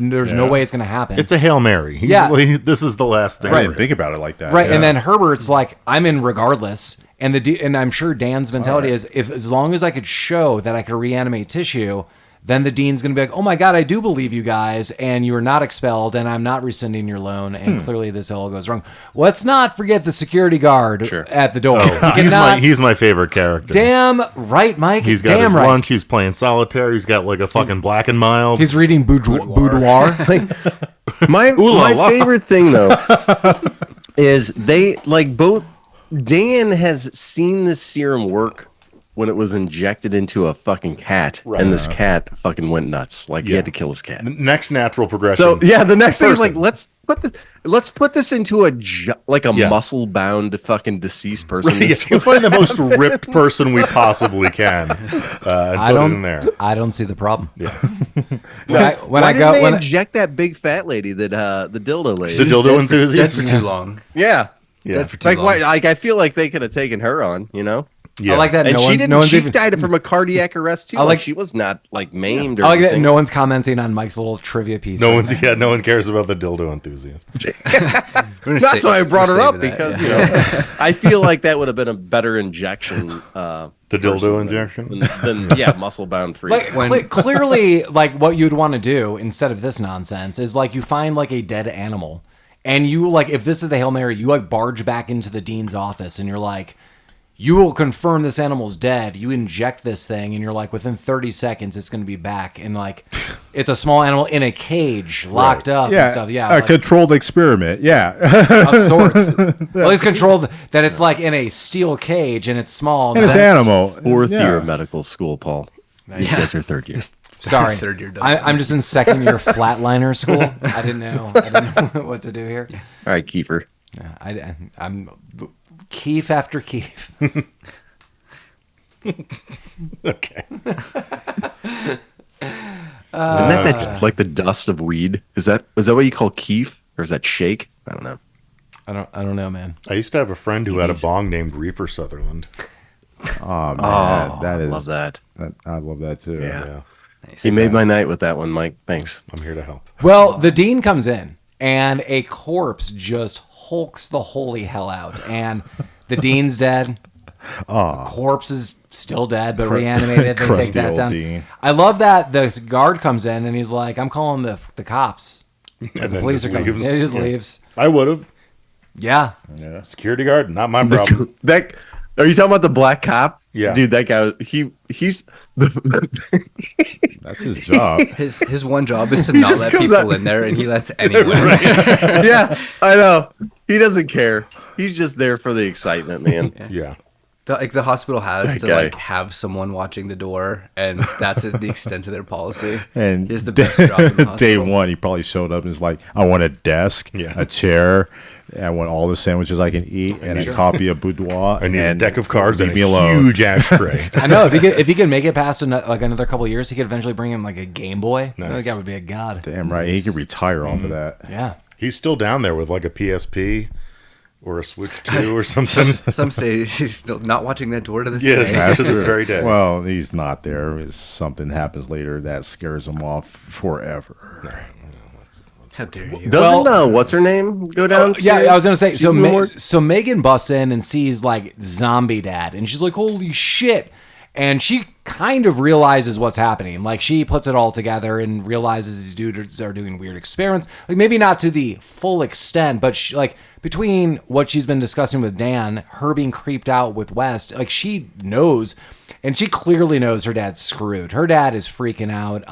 way it's gonna happen. It's a Hail Mary. This is the last thing. I didn't think about it like that. Right, Yeah. and then Herbert's like, I'm in regardless, and and I'm sure Dan's mentality is, if as long as I could show that I could reanimate tissue, then the dean's going to be like, oh my God, I do believe you guys, and you are not expelled, and I'm not rescinding your loan, and clearly this all goes wrong. Let's not forget the security guard at the door. He's my favorite character. Damn right, Mike. He's got Damn his right. lunch. He's playing solitaire. He's got like a fucking Black and Mild. He's reading boudoir. My favorite thing though is they like both. Dan has seen this serum work when it was injected into a fucking cat, and this cat fucking went nuts. Like he had to kill his cat. Next natural progression. So yeah, the next thing is like let's put this into a muscle bound fucking deceased person. Let's find the most ripped person we possibly can and put it in there. I don't see the problem. Yeah. Why didn't they inject that big fat lady that the dildo lady? The dildo enthusiast. Dead for too long. Yeah. Dead for too Like long. why? Like I feel like they could have taken her on. You know. Yeah. I like that. And she didn't. No one's She even. died from a cardiac arrest too. I like- She was not like maimed or I like that. anything. No one's commenting on Mike's little trivia piece. No right one cares about the dildo enthusiast. That's why I brought her up saving that, because you know I feel like that would have been a better injection. The dildo injection. than muscle bound free. Like clearly, like what you'd want to do instead of this nonsense is like you find like a dead animal, and you like if this is the Hail Mary, you like barge back into the dean's office, and you're like, you will confirm this animal's dead. You inject this thing, and you're like, within 30 seconds, it's going to be back, and like, it's a small animal in a cage, locked up and stuff. Yeah, a like, controlled experiment. Yeah. of sorts. Well, it's controlled that it's like in a steel cage and it's small. And it's animal. Fourth year of medical school, Paul. These guys are third year. Sorry, Third year done. I'm just in second year flatliner school. I didn't know what to do here. All right, Kiefer. I'm Keef after Keef. Okay. Isn't that like the dust of weed? Is that what you call keef, or is that shake? I don't know. I don't know, man. I used to have a friend who had a bong named Reefer Sutherland. Oh man, that I is. love that. I love that too. Yeah. Nice. You made my night with that one, Mike. Thanks. I'm here to help. Well, the dean comes in, and a corpse just hulks the holy hell out, and the dean's dead. The corpse is still dead, but reanimated. They take Crusty that old down. Dean. I love that the guard comes in, and he's like, "I'm calling the cops. And The then police are just coming." leaves. He just leaves. I would have. Yeah. Security guard, not my problem. That are you talking about the black cop? Yeah. Dude, that guy. He's That's his job. His one job is to not just let comes people out- in there, and he lets anyone in. yeah, I know. He doesn't care. He's just there for the excitement, man. Yeah. Like the hospital has That to guy. like have someone watching the door, and that's the extent of their policy. And he has the best job in the day hospital. one, he probably showed up and was like, "I want a desk, a chair, and I want all the sandwiches I can eat, and a copy of boudoir. I need a and deck of cards leave and me a alone." huge ashtray. I know if he could make it past another couple of years, he could eventually bring him like a Game Boy. Nice. That would be a god. Damn right, he could retire off of that. Yeah. He's still down there with like a PSP or a Switch 2 or something. Some say he's still not watching that door to this Yes, day. to this very day. Well, he's not there. Something happens later that scares him off forever. How dare you? Doesn't what's her name go down? Yeah, I was gonna say. So, She's in the morgue? so Megan busts in and sees like zombie dad, and she's like, "Holy shit!" And she kind of realizes what's happening. Like she puts it all together and realizes these dudes are doing weird experiments. Like maybe not to the full extent, but she, like between what she's been discussing with Dan, her being creeped out with West, like she knows, and she clearly knows her dad's screwed. Her dad is freaking out.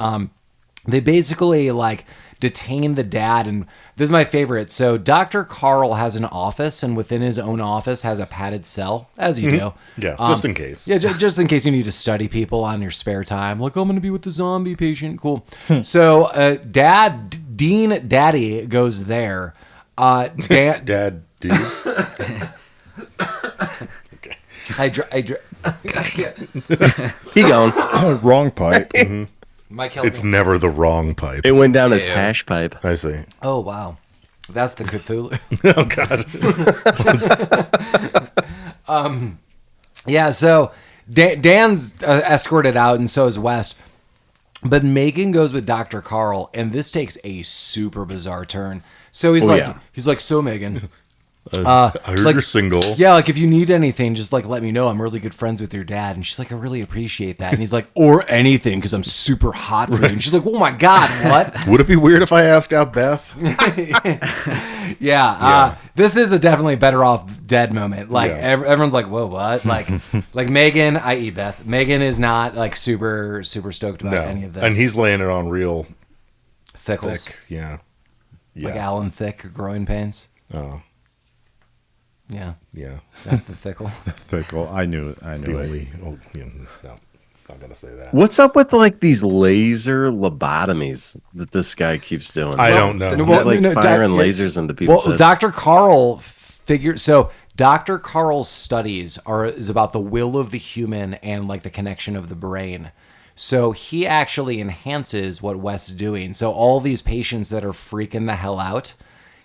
They basically like detain the dad, and this is my favorite. So Dr. Carl has an office, and within his own office has a padded cell, as you do. Yeah, just in case. Yeah, just in case you need to study people on your spare time. Like, I'm going to be with the zombie patient. Cool. So Dean Daddy goes there. Dan, Dad, dude. I can't. He gone. Wrong pipe. Mike helped It's me. never the wrong pipe. It went down his Ew. hash pipe. I see. Oh wow, that's the Cthulhu. Oh God. Yeah, so Dan's escorted out, and so is West. But Megan goes with Dr. Carl, and this takes a super bizarre turn. So he's like, so Megan, I heard like- you're single. yeah, like if you need anything, just like let me know. I'm really good friends with your dad. And she's like, I really appreciate that. And he's like, or anything, because I'm super hot for you. And she's like, oh my God, what? Would it be weird if I asked out Beth? Yeah. This is a definitely better off dead moment. Like Yeah. everyone's like, whoa, what? Like Megan, i.e. Beth. Megan is not like super stoked about No. any of this. And he's laying it on real Thickles. thick. Yeah. Like Alan Thick, growing pains. Oh, Yeah, yeah. that's the Thickle. Thickle. I knew The it. only. Oh, yeah, no. Not gonna say that. What's up with like these laser lobotomies that this guy keeps doing? I don't know. He's like no, firing doc- lasers into people's Well, heads. Dr. Carl figured. So Dr. Carl's studies is about the will of the human and like the connection of the brain. So he actually enhances what West's doing. So all these patients that are freaking the hell out,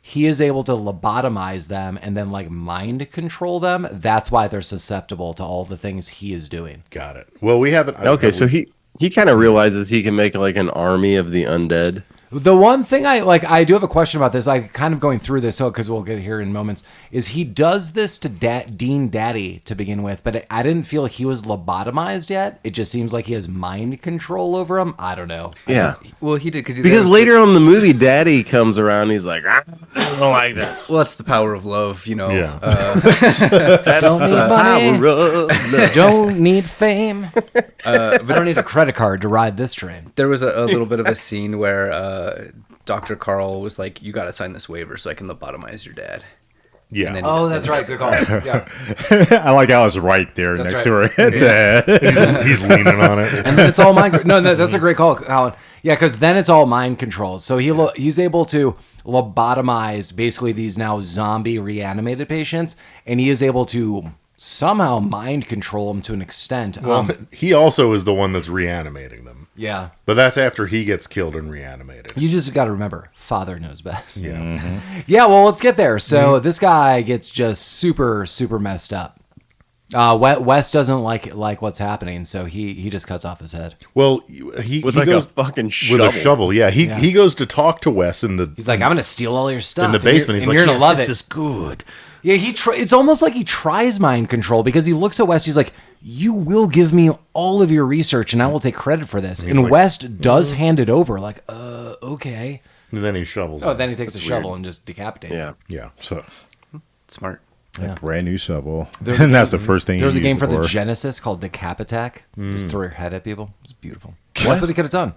he is able to lobotomize them and then like mind control them. That's why they're susceptible to all the things he is doing. Got it. Well, we haven't. Okay, so he kind of realizes he can make like an army of the undead. The one thing I do have a question about this, like kind of going through this, because we'll get here in moments, is he does this to Dean Daddy to begin with, but I didn't feel he was lobotomized yet. It just seems like he has mind control over him. I don't know. Yeah, Well, he did because later on in the movie, Daddy comes around. And he's like, I don't like this. Well, that's the power of love, you know. Yeah. That's Don't need the money. power of love. Don't need fame. We don't need a credit card to ride this train. There was a little bit of a scene where Dr. Carl was like, "You got to sign this waiver so I can lobotomize your dad." Yeah. And then- Oh, that's right. Good call. Yeah. I like how it's right there That's next right. to her head. He's leaning on it. And then it's all mind. No, that's a great call, Collin. Yeah, because then it's all mind controlled. So he's able to lobotomize basically these now zombie reanimated patients, and he is able to somehow mind control them to an extent. Well, he also is the one that's reanimating them. Yeah. But that's after he gets killed and reanimated. You just got to remember, Father knows best. Yeah. Yeah, well, let's get there. So this guy gets just super messed up. Wes doesn't like what's happening, so he just cuts off his head. Well, he With he like goes a fucking shovel. with a shovel. Yeah. He goes to talk to Wes in the He's like, I'm gonna steal all your stuff in the basement. He's like, you're yes, gonna love this it. is good. Yeah, it's almost like he tries mind control because he looks at West. He's like, you will give me all of your research and I will take credit for this. And like, West does hand it over like, okay. And then he shovels. Oh, it. then he takes That's a shovel weird. and just decapitates Yeah. him. Yeah. So, Smart. Yeah. brand new shovel. There's a And that's game- the first thing There was he a game used for it the Genesis called Decapitac. Mm. Just throw your head at people. It's beautiful. That's what he could have done.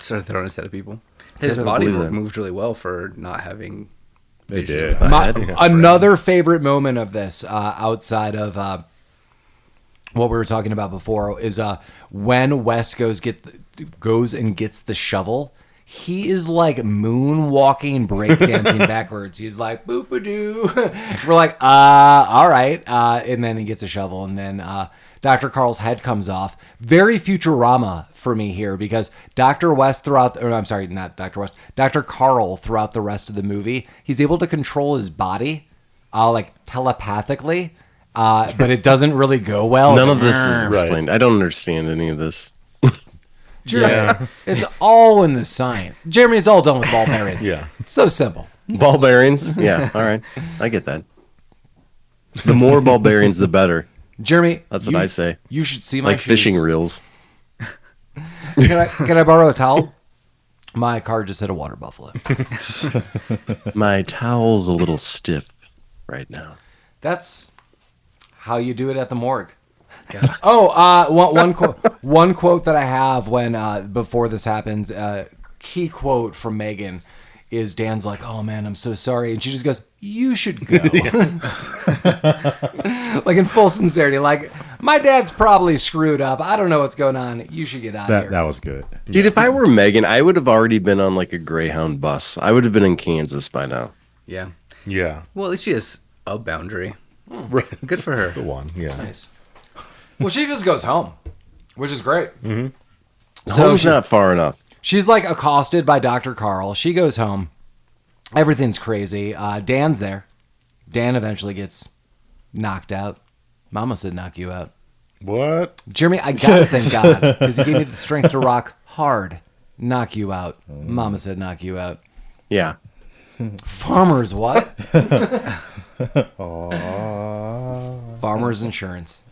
Started throwing his head at people. His Could've body believed that. moved really well for not having They vision. did. Another favorite moment of this, outside of what we were talking about before, is when Wes goes and gets the shovel. He is like moonwalking, breakdancing backwards. He's like boop-a-doo. We're like, all right. And then he gets a shovel, and then Dr. Carl's head comes off. Very Futurama for me here, because Dr. West Dr. Carl throughout the rest of the movie, he's able to control his body, like telepathically, but it doesn't really go well. None It's of this like, is explained. I don't understand any of this. Jeremy, it's all in the science. Jeremy, it's all done with ball bearings. Yeah. So simple. Ball bearings? Yeah, all right. I get that. The more ball bearings, the better. Jeremy, That's what I say. You should see my Like shoes. fishing reels. Can I borrow a towel? My car just hit a water buffalo. My towel's a little stiff right now. That's how you do it at the morgue. Oh, one quote that I have when before this happens, key quote from Megan is Dan's like, "Oh man, I'm so sorry," and she just goes, "You should go," like in full sincerity, like My dad's probably screwed up. I don't know what's going on. You should get out of here. That was good. Dude, if I were Megan, I would have already been on like a Greyhound bus. I would have been in Kansas by now. Yeah. Yeah. Well, at least she has a boundary. Right. Good for her. The one. Yeah. That's nice. Well, she just goes home, which is great. So So Home's not far enough. she's like accosted by Dr. Carl. She goes home. Everything's crazy. Dan's there. Dan eventually gets knocked out. Mama said knock you out. What? Jeremy, I gotta thank God because he gave me the strength to rock hard. Knock you out. Mama said knock you out. Yeah. Farmers what? Farmers insurance.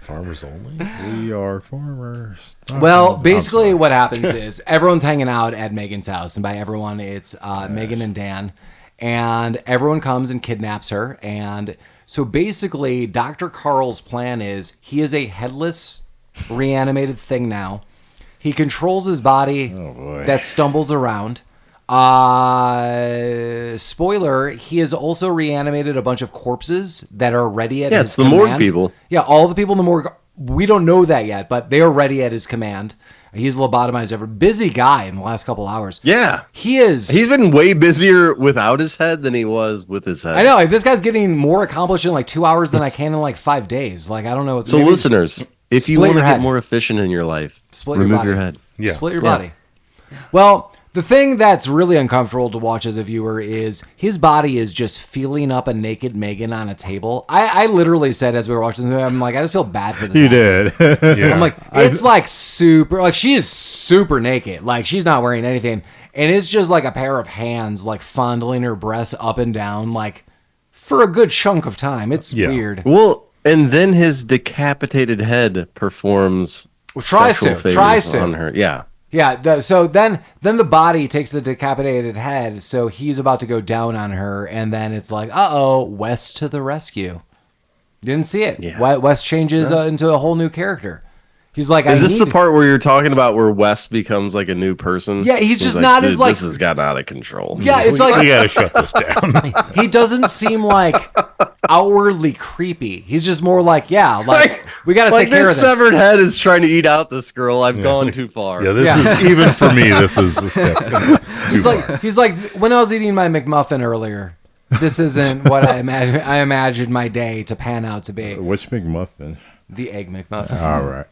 Farmers only? We are farmers. Well, basically what happens is everyone's hanging out at Megan's house, and by everyone it's Megan and Dan, and everyone comes and kidnaps her. And so basically Dr. Carl's plan is he is a headless reanimated thing now. He controls his body that stumbles around. Spoiler, he has also reanimated a bunch of corpses that are ready at his it's the command. morgue people. Yeah, all the people in the morgue. We don't know that yet, but they are ready at his command. He's lobotomized every busy guy in the last couple hours. Yeah. He is. He's been way busier without his head than he was with his head. I know. This guy's getting more accomplished in like 2 hours than I can in like 5 days. Like, I don't know. So maybe listeners, if you split want to your get head. more efficient in your life, Split your remove body. your head. Yeah. Split your body. Well, the thing that's really uncomfortable to watch as a viewer is his body is just feeling up a naked Megan on a table. I literally said as we were watching this movie, I'm like, I just feel bad for this You guy. did. Yeah. I'm like, it's like super, like she is super naked. Like she's not wearing anything. And it's just like a pair of hands like fondling her breasts up and down, like for a good chunk of time. It's weird. Well, and then his decapitated head performs Tries sexual to, favors tries to. on her. Yeah. Yeah, so then the body takes the decapitated head, so he's about to go down on her, and then it's like, uh-oh, West to the rescue. Didn't see it. Yeah. West changes into a whole new character. He's like, Is this the part where you're talking about where West becomes like a new person? Yeah, he's just like, not as, like- This has gotten out of control. Yeah, it's We like gotta shut this down. he doesn't seem like outwardly creepy. He's just more like, yeah, like we got to Like take care of this this. severed head is trying to eat out this girl. I've gone too far. Yeah, this Yeah. is even for me. This is a step. He's like when I was eating my McMuffin earlier. This isn't what I imagined my day to pan out to be. Which McMuffin? The egg McMuffin. All right.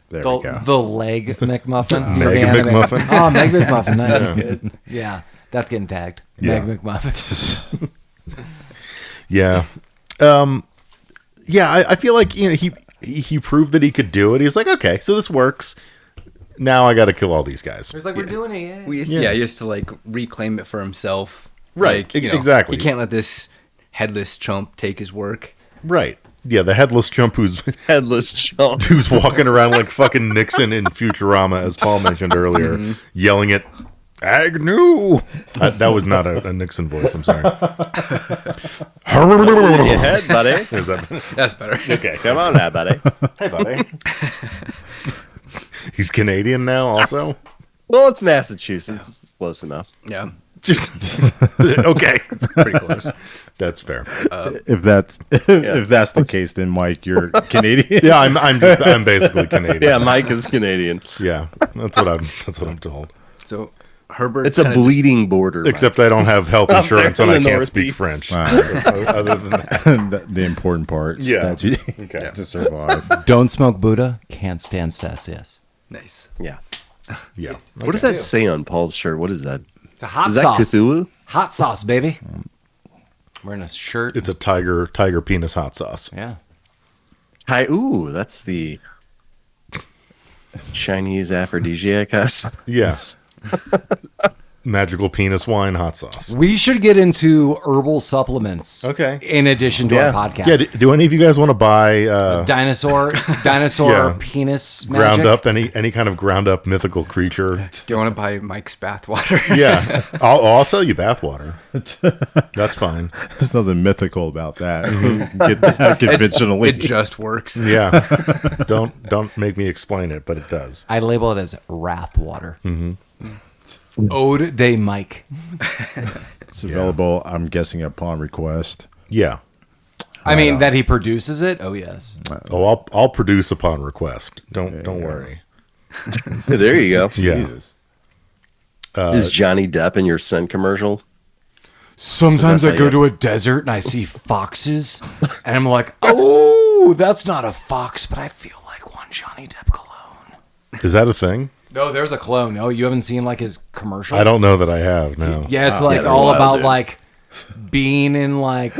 There we go. The leg McMuffin. Meg Re-animate- McMuffin. Oh, Meg McMuffin. Nice. Yeah, that's getting tagged. Yeah. Meg McMuffin. Yeah. Yeah, I feel like, he proved that he could do it. He's like, okay, so this works. Now I got to kill all these guys. He's like, we're doing it. He used to like reclaim it for himself. Right, Like, exactly. He can't let this headless chump take his work. Right. Yeah, the headless chump who's Headless chump. walking around like fucking Nixon in Futurama, as Paul mentioned earlier, yelling at Agnew. That was not a Nixon voice. I'm sorry. Hold your head, buddy. Is that That's better. okay? Come on now, buddy. Hey, buddy. He's Canadian now, also. Well, it's Massachusetts. It's close enough. Yeah, Just okay. it's pretty close. That's fair. If that's the case, then Mike, you're Canadian. Yeah, I'm basically Canadian. Yeah, Mike is Canadian. Yeah, that's what I'm told. So Herbert, It's a kinda just- bleeding border. Except I don't have health Up insurance there and I in the can't speak Northeast. French. Other than that, the important parts. Yeah. That you okay. to survive. Don't smoke Buddha. Can't stand Celsius. nice. Yeah. Yeah. What does that say on Paul's shirt? What is that? It's a hot Is that sauce. Cthulhu? Hot sauce, baby. Wearing a shirt. It's a tiger penis hot sauce. Yeah. Hi. Ooh, that's the Chinese aphrodisiac. Yes. Yes. Magical penis wine hot sauce. We should get into herbal supplements. Okay. In addition to Yeah. our podcast. Yeah. Do any of you guys want to buy Dinosaur Yeah. penis ground magic. up any kind of ground up mythical creature? Do you want to buy Mike's bathwater? Yeah. I'll sell you bathwater. That's fine. There's nothing mythical about that. Get that conventionally. It just works. Yeah. Don't make me explain it, but it does. I label it as wrath water. Mm-hmm. Ode de Mike. It's available, I'm guessing, upon request. Yeah. I mean, that he produces it? Oh, yes. Oh, I'll produce upon request. Don't worry. There you go. Yeah. Jesus. Is Johnny Depp in your Scent commercial? Sometimes That's I how go you- to a desert and I see foxes, and I'm like, oh, that's not a fox, but I feel like one Johnny Depp cologne. Is that a thing? No, there's a cologne. No, you haven't seen like his commercial? I don't know that I have. No. Yeah, it's like they're all wild, about dude. like being in like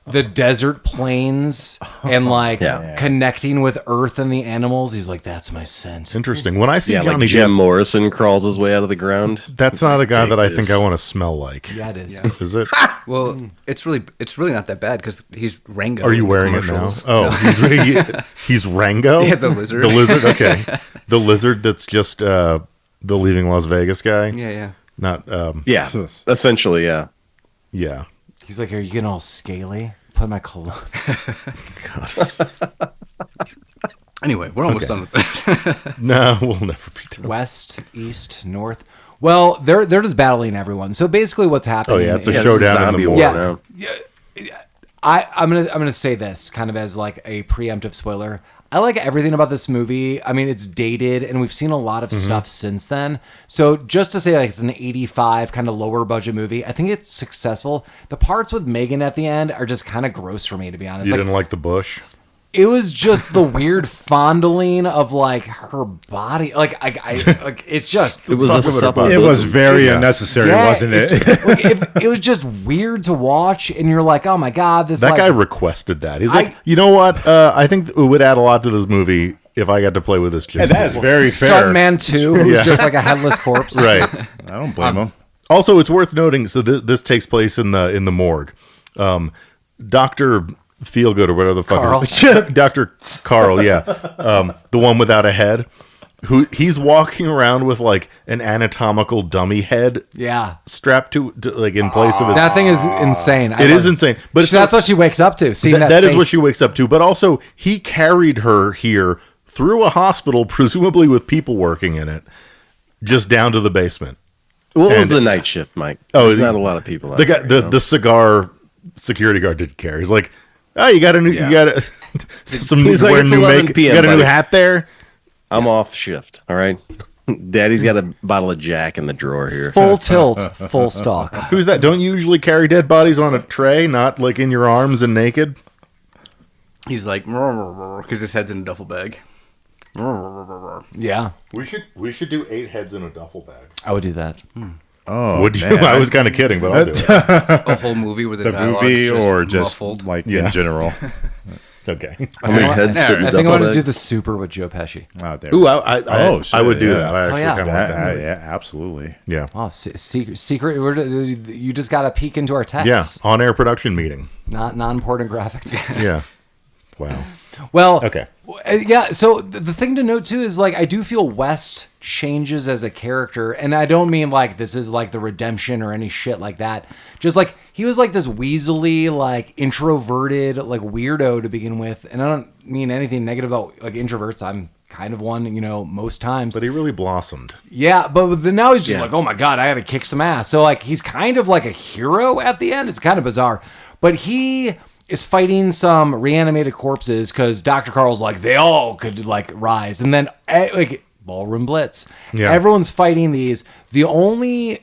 the desert plains and like Yeah. connecting with earth and the animals. He's like, that's my scent. Interesting. When I see Yeah, Johnny like Jim Depp, Morrison crawls his way out of the ground. that's not a guy Take that I this. think I want to smell like. Yeah, it is. Is it? Well, it's really not that bad because he's Rango. Are you in the wearing it now? commercials. Oh, he's Rango? Yeah, the lizard. The lizard, okay. The lizard that's just the Leaving Las Vegas guy? Yeah. Not, Yeah, essentially, yeah. yeah. He's like, are you getting all scaly? Put my cologne. Anyway, we're almost done with this. No, we'll never be done. West, east, north. Well, they're just battling everyone. So basically, what's happening? Oh, yeah, it's a is- showdown in zombie the war morgue. Yeah. now. I'm gonna say this kind of as like a preemptive spoiler. I like everything about this movie. I mean, it's dated, and we've seen a lot of stuff since then. So just to say, like, it's an 85 kind of lower budget movie, I think it's successful. The parts with Megan at the end are just kind of gross for me, to be honest. You Like, didn't like the bush? it was just the weird fondling of like her body. Like I like it's just It was a supple It was bosom. very Yeah. unnecessary, Yeah, wasn't it's it? just- like, it was just weird to watch, and you're like, oh my god, this That like, guy requested that. He's like, I- you know what? I think it would add a lot to this movie if I got to play with this chick. And that is very fair. Stuntman 2, who's Yeah. just like a headless corpse. Right. I don't blame him. Also, it's worth noting. So this takes place in the morgue. Doctor Feelgood or whatever the fuck. Carl. Doctor Carl. Yeah, the one without a head. He's walking around with like an anatomical dummy head Yeah. strapped to like in place of his. That thing is insane. It is insane, but it's that's what she wakes up to. Seeing that is what face. she wakes up to. But also, he carried her here through a hospital, presumably with people working in it, just down to the basement. What was And- the night shift, Mike? Oh, There's not a lot of people. Out The guy, there, the cigar security guard didn't care. He's like, "Oh, you got a new, you got a, some He's like, wear "It's new 11 make, PM, you got a new buddy." hat there." I'm off shift. All right. Daddy's got a bottle of Jack in the drawer here. full tilt, full stalk. Who's that? Don't you usually carry dead bodies on a tray, not like in your arms and naked? He's like, because his head's in a duffel bag. Yeah, We should do 8 heads in a duffel bag. I would do that. Oh, Would you? man. I was kind of kidding, but I'll do it. A whole movie with the movie or just muffled. like Yeah. in general. Okay. How many heads fit in I a think I duffel want to bag? do the super with Joe Pesci. Oh, there. Ooh, we I Oh, would shit, do yeah. that. I actually yeah. kind of go. like that. Yeah, absolutely. Yeah. Oh, secret. You just got to peek into our Yeah. texts. On-air production meeting. Not non-pornographic text. Yeah. Wow. Well, Okay. Yeah, so the thing to note too is like I do feel West changes as a character, and I don't mean like this is like the redemption or any shit like that. Just like he was like this weaselly, like introverted, like weirdo to begin with, and I don't mean anything negative about like introverts. I'm kind of one, most times. But he really blossomed. Yeah, but then now he's just Yeah. like, oh my god, I got to kick some ass. So like he's kind of like a hero at the end. It's kind of bizarre, but he is fighting some reanimated corpses because Dr. Carl's like they all could like rise, and then like ballroom blitz. Yeah. Everyone's fighting these. The only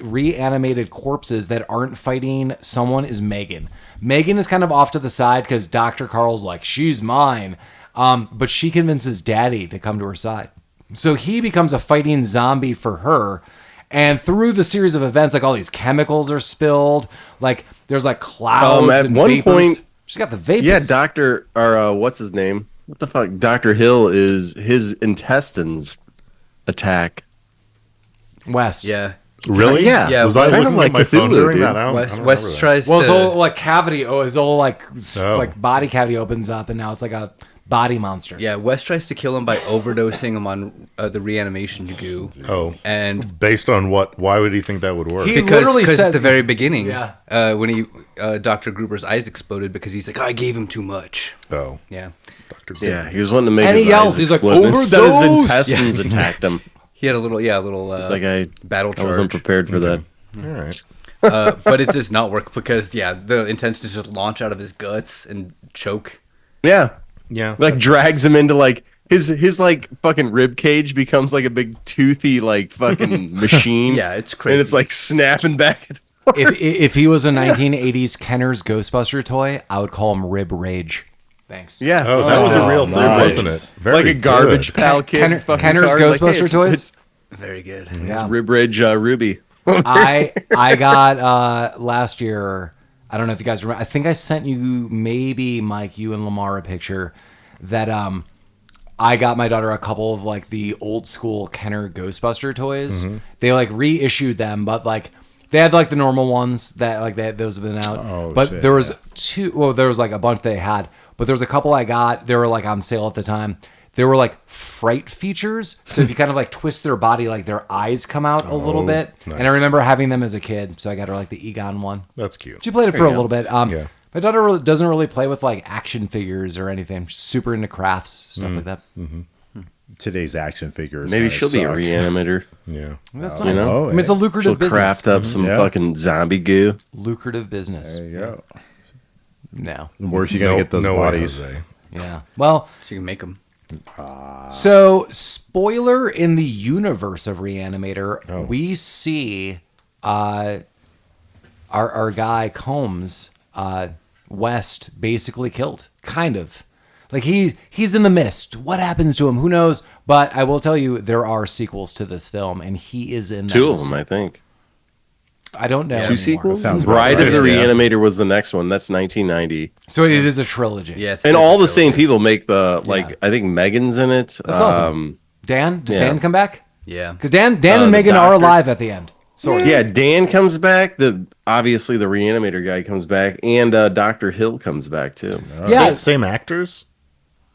reanimated corpses that aren't fighting someone is Megan. Megan is kind of off to the side because Dr. Carl's like, she's mine. But she convinces Daddy to come to her side. So he becomes a fighting zombie for her. And through the series of events, like all these chemicals are spilled. Like there's like clouds At and one vapors. point- She's got the vapors. Yeah, Doctor, or what's his name? What the fuck? Dr. Hill is his intestines attack. West. Yeah. Really? Yeah. Yeah, Was I kind of looking like at my phone Cthulhu, during dude. that? I don't remember West that. tries Well, his to. whole like cavity, his whole like Oh. like body cavity opens up, and now it's like a body monster. Yeah, West tries to kill him by overdosing him on the reanimation goo. Oh. And Based on what? Why would he think that would work? He- because literally said- at the very beginning, Yeah. when Dr. Gruber's eyes exploded because he's like, I gave him too much. Oh. Yeah. Dr. Yeah, he was wanting to make And his he yells, eyes he's like, explode. Instead, his "Overdose!" intestines attacked him. He had a little It's like I battle I was charge. unprepared for that. All right. But it does not work because the intention is just launch out of his guts and choke. Yeah. Yeah. Like drags him into like his like fucking rib cage becomes like a big toothy like fucking machine. Yeah, it's crazy. And it's like snapping back. If he was a 1980s Kenner's Ghostbuster toy, I would call him Rib Rage. Thanks. Yeah. Oh, that was a real thing, nice. wasn't it? Very like a garbage good. pal kid. fucking Kenner's card. Ghostbuster Like, toys? Very good. It's Yeah. Rib Rage Ruby. I got last year, I don't know if you guys remember, I think I sent you, maybe Mike, you and Lamar, a picture that I got my daughter a couple of like the old school Kenner Ghostbuster toys. They like reissued them, but like they had like the normal ones that like those have been out. Oh, but shit, there was there was like a bunch they had, but there was a couple I got. They were like on sale at the time. They were like fright features. So if you kind of like twist their body, like their eyes come out a little bit. nice. And I remember having them as a kid. So I got her like the Egon one. That's cute. She played it for a little bit. Yeah. My daughter doesn't really play with like action figures or anything. She's super into crafts, stuff like that. Today's action figures. Maybe kinda she'll be a suck. reanimator. Yeah. That's You nice. know? I mean, it's a lucrative She'll business. craft up some Yeah. fucking zombie goo. Lucrative business. There you go. No. Where's she gonna get those no way, bodies? Jose. Yeah. Well, So you can make them. so spoiler in the universe of Re-Animator, we see our guy Combs, West, basically killed. Kind of. Like he's in the mist. What happens to him? Who knows? But I will tell you, there are sequels to this film, and he is in Two of those. them, I think. I don't know. Two anymore. sequels? Sounds Bride about of the right, yeah. Reanimator was the next one. That's 1990. So it is a trilogy. Yeah. And all the same people make the, like, Yeah. I think Megan's in it. That's awesome. Dan? Does yeah. Dan come back? Yeah. Because Dan and the Megan are doctor. alive at the end. Sort of. Yeah, Dan comes back. Obviously the Reanimator guy comes back, and Dr. Hill comes back too. Yeah. Same actors?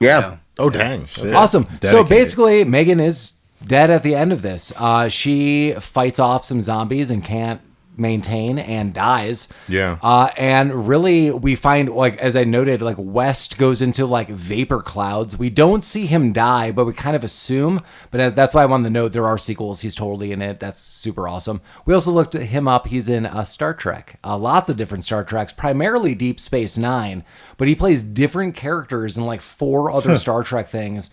Yeah. Oh, dang. Awesome. So Dedicated. basically, Megan is dead at the end of this. She fights off some zombies and can't maintain and dies. Yeah. And really, we find, like, as I noted, like, West goes into, like, vapor clouds. We don't see him die, but we kind of assume. But that's why I wanted to note there are sequels. He's totally in it. That's super awesome. We also looked at him up. He's in Star Trek. Lots of different Star Treks, primarily Deep Space Nine. But he plays different characters in, like, 4 other Star Trek things.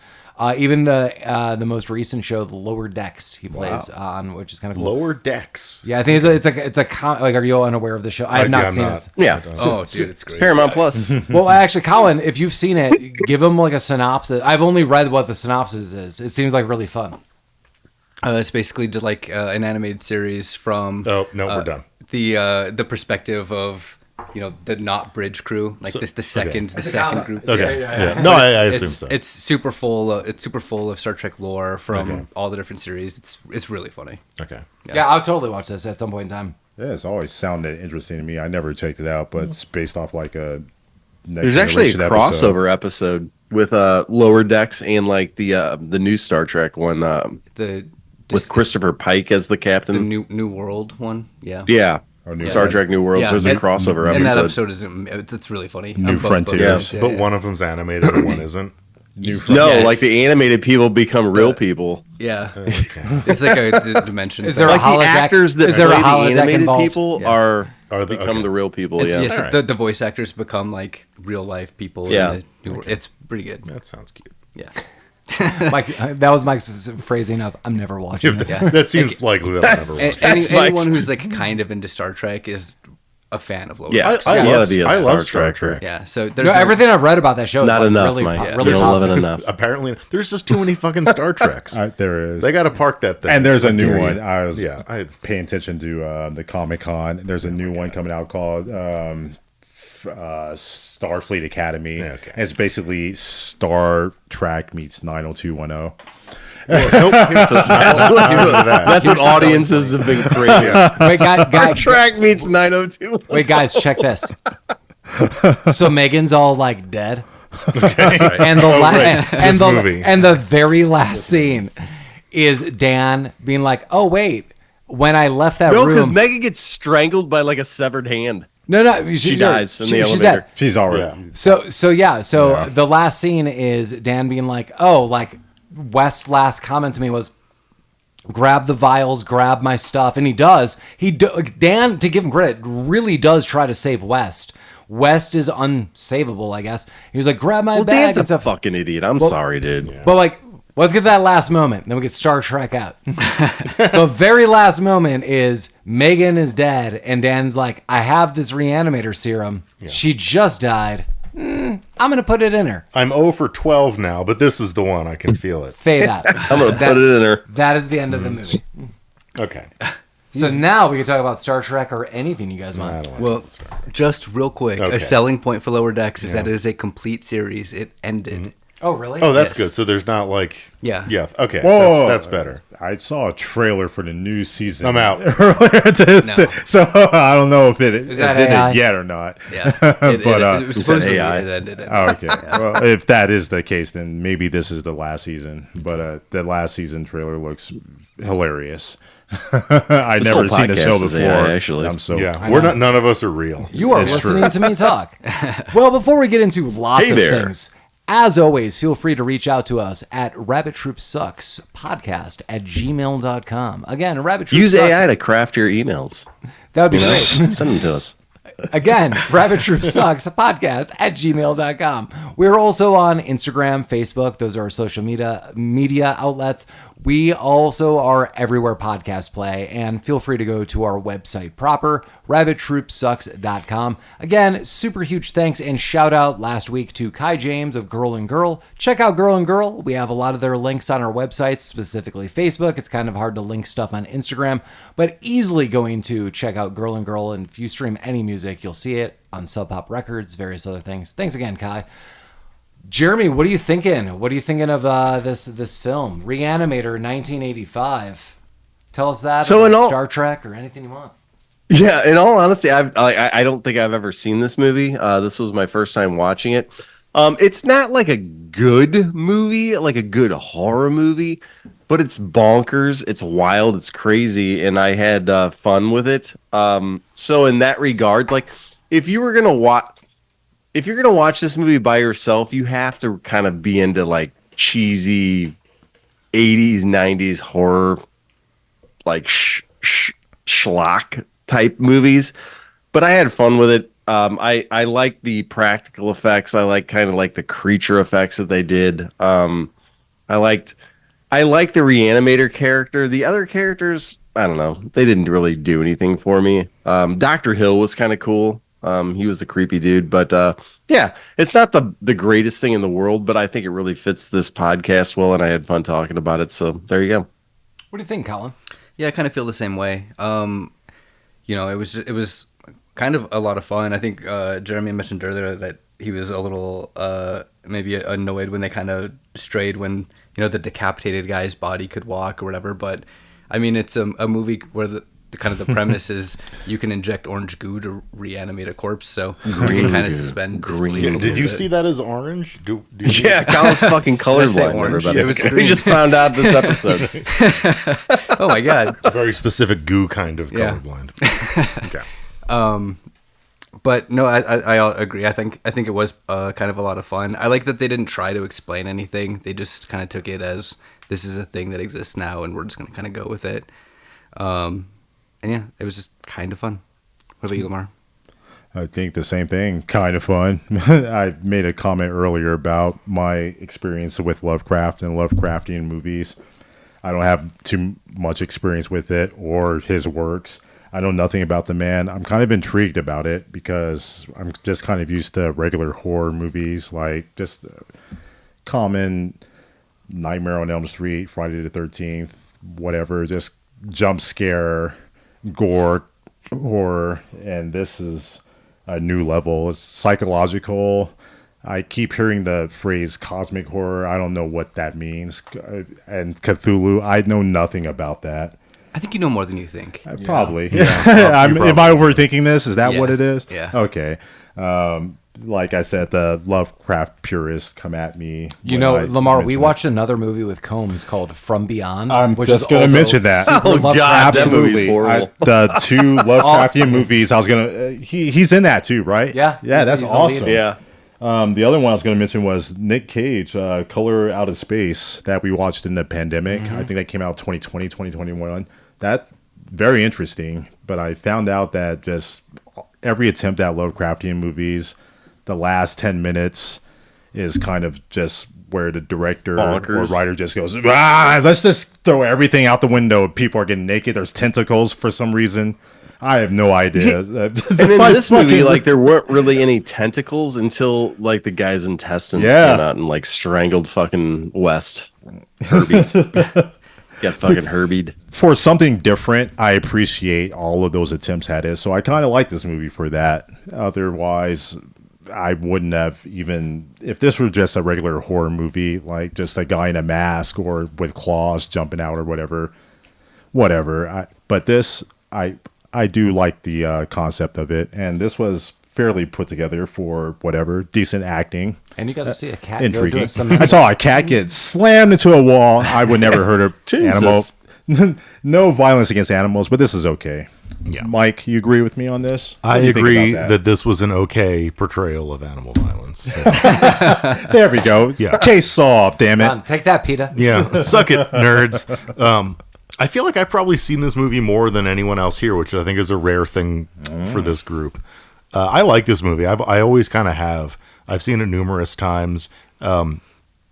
Even the most recent show, the Lower Decks, he plays on, which is kind of cool. Lower Decks. Yeah, I think it's like, are you unaware of the show? I have not I'm seen not. it. Yeah. Oh, dude, it's great. Paramount Plus. Well, actually, Collin, if you've seen it, give him like a synopsis. I've only read what the synopsis is. It seems like really fun. It's basically just like an animated series from. Oh, no, we're done. The perspective of the not bridge crew, like the second group. Okay. Yeah. No, I assume It's so. it's super full. It's super full of Star Trek lore from all the different series. It's really funny. Okay. Yeah, I'll totally watch this at some point in time. Yeah, it's always sounded interesting to me. I never checked it out, but it's based off like a. Next There's actually a Generation episode. crossover episode with Lower Decks and like the new Star Trek one The with Christopher Pike as the captain. the new world one. Yeah. Yeah. Oh, New Star World. Trek New Worlds. Yeah, There's a crossover And that episode. episode it's really funny. New Both Frontiers. episodes, But one of them's animated and one isn't. New No, Yes. like the animated people become real people. Yeah. It's like a dimension. Is there thing. a Like the holodeck? actors that Is there a play the holodeck animated involved? people Yeah. are the- become okay. the real people. It's, Yeah. yes, Alright. the voice actors become like real life people. Yeah. In the new world. It's pretty good. That sounds cute. Yeah. Mike, that was Mike's phrasing of "I'm never watching this." That seems likely that I'll never watch. That's Anyone Mike's- who's like kind of into Star Trek is a fan of Lower Yeah. Decks. I You love- gotta be a I Star love Star Trekker. Trek. Yeah. So there's No, everything I've read about that show is Not like enough, really, Mike. really You don't love it positive. enough. Apparently, there's just too many fucking Star Treks. There is. They got to park that thing. And there's a How new dare one. you. I was I paying attention to the Comic Con. There's a new one coming out called Starfleet Academy. Yeah, okay. And it's basically Star Trek meets 90210. That's what audiences have been craving. Wait, guy, Track meets 902. wait, guys, check this. So Megan's all like dead, and the This movie. and the very last scene is Dan being like, "Oh wait, when I left that No, because room, Megan gets strangled by like a severed hand. no, She dies in the she's elevator. dead." She's already. So the last scene is Dan being like, "Oh, like West's last comment to me was, grab the vials, grab my stuff. And he does. Dan, to give him credit, really does try to save West. West is unsavable, I guess. He was like, grab my bag Dan's and a stuff. fucking idiot. I'm sorry, dude. But like, let's get that last moment. Then we get Star Trek out. The very last moment is Megan is dead. And Dan's like, I have this Re-Animator serum. Yeah. She just died. I'm going to put it in her. I'm 0 for 12 now, but this is the one. I can feel it. Fade out. I'm going to put it in her. That is the end of the movie. Okay. So now we can talk about Star Trek or anything you guys want. I don't like Well, just real quick, Okay. a selling point for Lower Decks is that it is a complete series. It ended. Oh, really? Oh, that's Yes. good. So there's not like... Yeah. Yeah, okay. Whoa. That's better. I saw a trailer for the new season. I'm out. No. So I don't know if it's that in AI? it yet or not. Yeah. But it was is that supposedly AI? it ended. Oh, okay. Well, if that is the case, then maybe this is the last season. But the last season trailer looks hilarious. I've This never whole seen the show podcast is before. AI, actually. I'm so Yeah, we're not. None of us are real. You are It's listening to me talk. Well, before we get into lots Hey of there. things, as always, feel free to reach out to us at rabbittroopsuckspodcast@gmail.com. Again, Rabbit Troop Use Sucks. AI to craft your emails. That would be You know? great. Send them to us. Again, Rabbit Troop Sucks podcast@gmail.com. We're also on Instagram, Facebook. Those are our social media outlets. We also are everywhere podcasts play, and feel free to go to our website proper, rabbittroopsucks.com. Again, super huge thanks and shout out last week to Kai James of Girl and Girl. Check out Girl and Girl. We have a lot of their links on our websites, specifically Facebook. It's kind of hard to link stuff on Instagram, but easily going to check out Girl and Girl. And if you stream any music, you'll see it on Sub Pop Records, various other things. Thanks again, Kai. Jeremy, what are you thinking? What are you thinking of this film, Re-Animator, 1985? Tell us that So about in all- Star Trek or anything you want. Yeah, in all honesty, I don't think I've ever seen this movie. This was my first time watching it. It's not like a good movie, like a good horror movie, but it's bonkers, it's wild, it's crazy, and I had fun with it. So in that regards, like if you're gonna watch this movie by yourself, you have to kind of be into like cheesy 80s, 90s horror, like schlock type movies. But I had fun with it. I like the practical effects. I like kind of like the creature effects that they did. I like the Re-Animator character. The other characters, I don't know. They didn't really do anything for me. Dr. Hill was kind of cool. He was a creepy dude, but yeah, it's not the greatest thing in the world, but I think it really fits this podcast well, and I had fun talking about it. So there you go. What do you think, Collin? Yeah, I kind of feel the same way. It was kind of a lot of fun. I think Jeremy mentioned earlier that he was a little maybe annoyed when they kind of strayed when the decapitated guy's body could walk or whatever. But I mean, it's a movie where the kind of the premise is you can inject orange goo to reanimate a corpse, so you can kind of suspend disbelief. Yeah, did you see that as orange? Yeah, Colin's fucking colorblind, orange? everybody. It was We green. just found out this episode. Oh my god. A very specific goo kind of Yeah. colorblind. Okay. But no, I agree. I think it was kind of a lot of fun. I like that they didn't try to explain anything. They just kind of took it as this is a thing that exists now, and we're just going to kind of go with it. And yeah, it was just kind of fun. What about you, Lamar? I think the same thing. Kind of fun. I made a comment earlier about my experience with Lovecraft and Lovecraftian movies. I don't have too much experience with it or his works. I know nothing about the man. I'm kind of intrigued about it because I'm just kind of used to regular horror movies, like just common Nightmare on Elm Street, Friday the 13th, whatever, just jump scare, gore, horror. And this is a new level. It's psychological. I keep hearing the phrase cosmic horror. I don't know what that means. And Cthulhu, I know nothing about that. I think you know more than you think. Probably. Yeah. Am I overthinking this? Is that Yeah. what it is? Yeah. Okay. Like I said, the Lovecraft purists come at me. You when know, I Lamar, we mention watched another movie with Combs called From Beyond. I'm which just is gonna also mention that. super Oh, God, Lovecraft. that movie's Absolutely. horrible. The two Lovecraftian movies. I was gonna. He's in that too, right? Yeah, Yeah, he's that's the lead. awesome. Yeah. The other one I was going to mention was Nick Cage, Color Out of Space, that we watched in the pandemic. I think that came out 2020, 2021. That, very interesting. But I found out that just every attempt at Lovecraftian movies, the last 10 minutes is kind of just where the director or writer just goes, let's just throw everything out the window. People are getting naked. There's tentacles for some reason. I have no idea. And in this movie, like, there weren't really any tentacles until, like, the guy's intestines came out and, like, strangled fucking West. Herbie. Got fucking Herbied. For something different, I appreciate all of those attempts at it. So I kind of like this movie for that. Otherwise, I wouldn't have even... If this were just a regular horror movie, like just a guy in a mask or with claws jumping out or whatever. But this... I do like the concept of it, and this was fairly put together for whatever, decent acting. And you got to see a cat intriguing. go do some... I saw a cat get slammed into a wall. I would never hurt an animal. No violence against animals, but this is okay. Yeah. Mike, you agree with me on this? I agree that this was an okay portrayal of animal violence. There we go. Yeah. Case solved, damn it. Take that, PETA. Yeah, suck it, nerds. I feel like I've probably seen this movie more than anyone else here, which I think is a rare thing for this group. I like this movie. I always kind of have. I've seen it numerous times.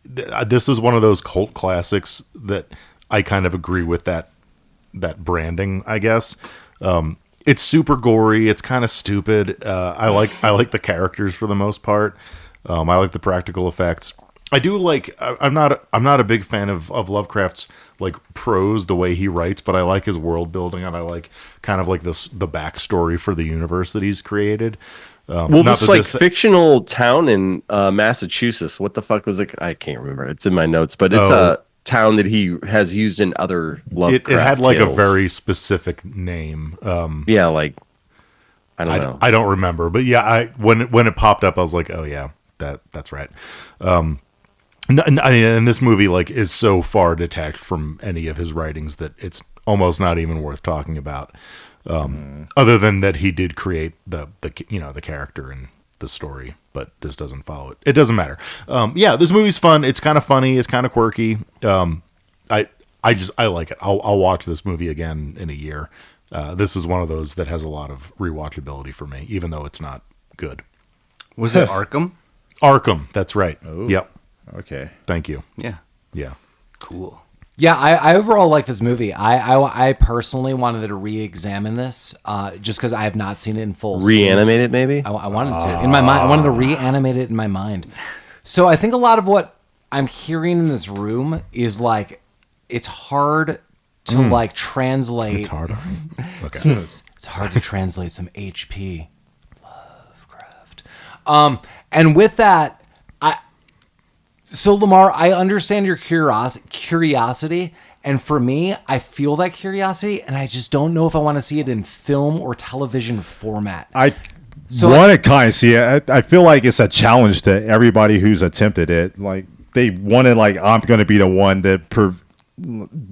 This is one of those cult classics that I kind of agree with that branding, I guess. It's super gory. It's kind of stupid. I like the characters for the most part. I like the practical effects. I do like. I'm not a big fan of Lovecraft's like prose, the way he writes, but I like his world building, and I like kind of like the backstory for the universe that he's created. This like fictional town in Massachusetts. What the fuck was it? I can't remember. It's in my notes, but it's a town that he has used in other Lovecraft It had like tales. a very specific name. Yeah, like I don't know. I don't remember, but yeah, when it popped up, I was like, oh yeah, that's right. And this movie like is so far detached from any of his writings that it's almost not even worth talking about. Other than that, he did create the character and the story, but this doesn't follow it. It doesn't matter. This movie's fun. It's kind of funny. It's kind of quirky. I like it. I'll watch this movie again in a year. This is one of those that has a lot of rewatchability for me, even though it's not good. Was it Arkham? Arkham. That's right. Oh. Yep. Okay. Thank you. Yeah. Yeah. Cool. Yeah, I overall like this movie. I personally wanted to re-examine this just because I have not seen it in full. Reanimate it, maybe? I wanted to. In my mind, I wanted to reanimate it in my mind. So I think a lot of what I'm hearing in this room is like, it's hard to like translate. It's hard. Okay. It's hard to translate some HP Lovecraft. And with that, so Lamar, I understand your curiosity, and for me, I feel that curiosity, and I just don't know if I want to see it in film or television format. I want to kind of see it. I feel like it's a challenge to everybody who's attempted it. Like they wanted, like, I'm going to be the one that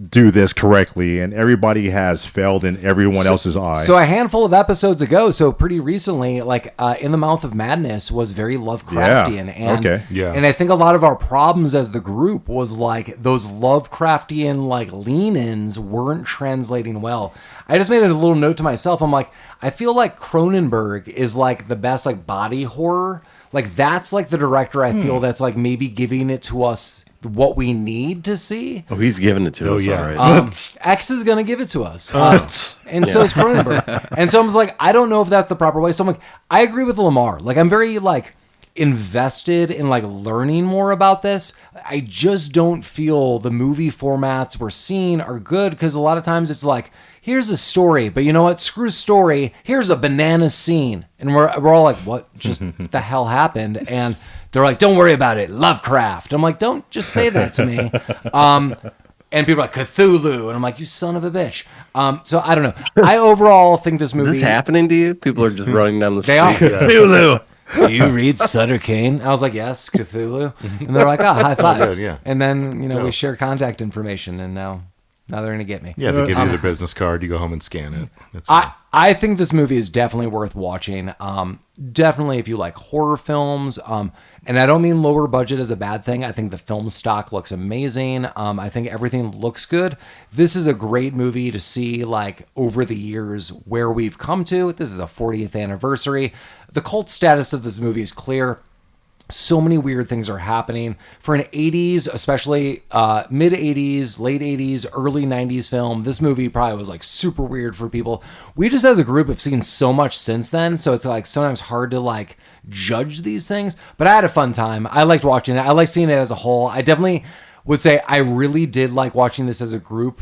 do this correctly, and everybody has failed in everyone else's eye. So a handful of episodes ago, so pretty recently, like In the Mouth of Madness was very Lovecraftian. And I think a lot of our problems as the group was like those Lovecraftian like lean-ins weren't translating well. I just made a little note to myself. I'm like, I feel like Cronenberg is like the best like body horror. Like that's like the director I feel that's like maybe giving it to us what we need to see. Oh, he's giving it to us. Yeah. All right. X is going to give it to us. And so is Cronenberg. And so I was like, I don't know if that's the proper way. So I'm like, I agree with Lamar. Like, I'm very, like, invested in, like, learning more about this. I just don't feel the movie formats we're seeing are good because a lot of times it's like, here's a story, but you know what? Screw story. Here's a banana scene. And we're all like, what just the hell happened? And they're like, don't worry about it. Lovecraft. I'm like, don't just say that to me. And people are like, Cthulhu. And I'm like, you son of a bitch. So I don't know. I overall think this movie... Is this happening to you? People are just running down the street. They are. Cthulhu. Do you read Sutter Kane? I was like, yes, Cthulhu. And they're like, oh, high five. good, yeah. And then, we share contact information, and now Now they're gonna get me. Yeah, they give you their business card. You go home and scan it. It's fine. I think this movie is definitely worth watching. Definitely if you like horror films. And I don't mean lower budget as a bad thing. I think the film stock looks amazing. I think everything looks good. This is a great movie to see, like, over the years where we've come to. This is a 40th anniversary. The cult status of this movie is clear. So many weird things are happening for an 80s, especially mid 80s, late 80s, early 90s film. This movie probably was like super weird for people. We just as a group have seen so much since then. So it's like sometimes hard to like judge these things, but I had a fun time. I liked watching it. I like seeing it as a whole. I definitely would say I really did like watching this as a group.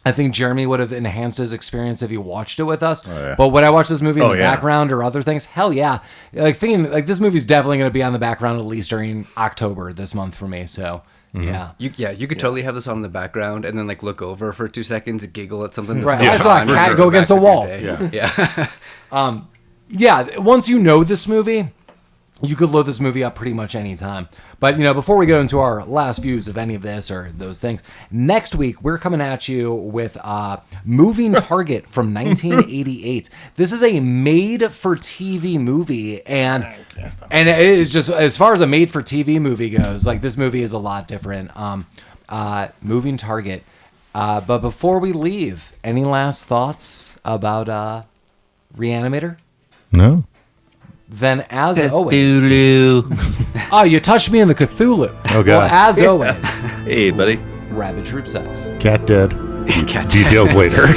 I think Jeremy would have enhanced his experience if he watched it with us. Oh, yeah. But when I watch this movie in the background or other things, hell yeah. Like thinking like this movie's definitely going to be on the background at least during October this month for me. So yeah. You could totally have this on in the background and then like look over for 2 seconds and giggle at something that's right. going I saw a on cat for go the against a back of your wall. day. Yeah. Yeah, once you know this movie, you could load this movie up pretty much any time. But, before we go into our last views of any of this or those things, next week we're coming at you with Moving Target from 1988. This is a made-for-TV movie, and it is just, as far as a made-for-TV movie goes, like, this movie is a lot different. Moving Target. But before we leave, any last thoughts about Re-Animator? No. Then, as always... Oh, you touched me in the Cthulhu. Oh, God. Well, as always... Hey, buddy. Rabbit Troop Sex. Cat dead. Cat Details later.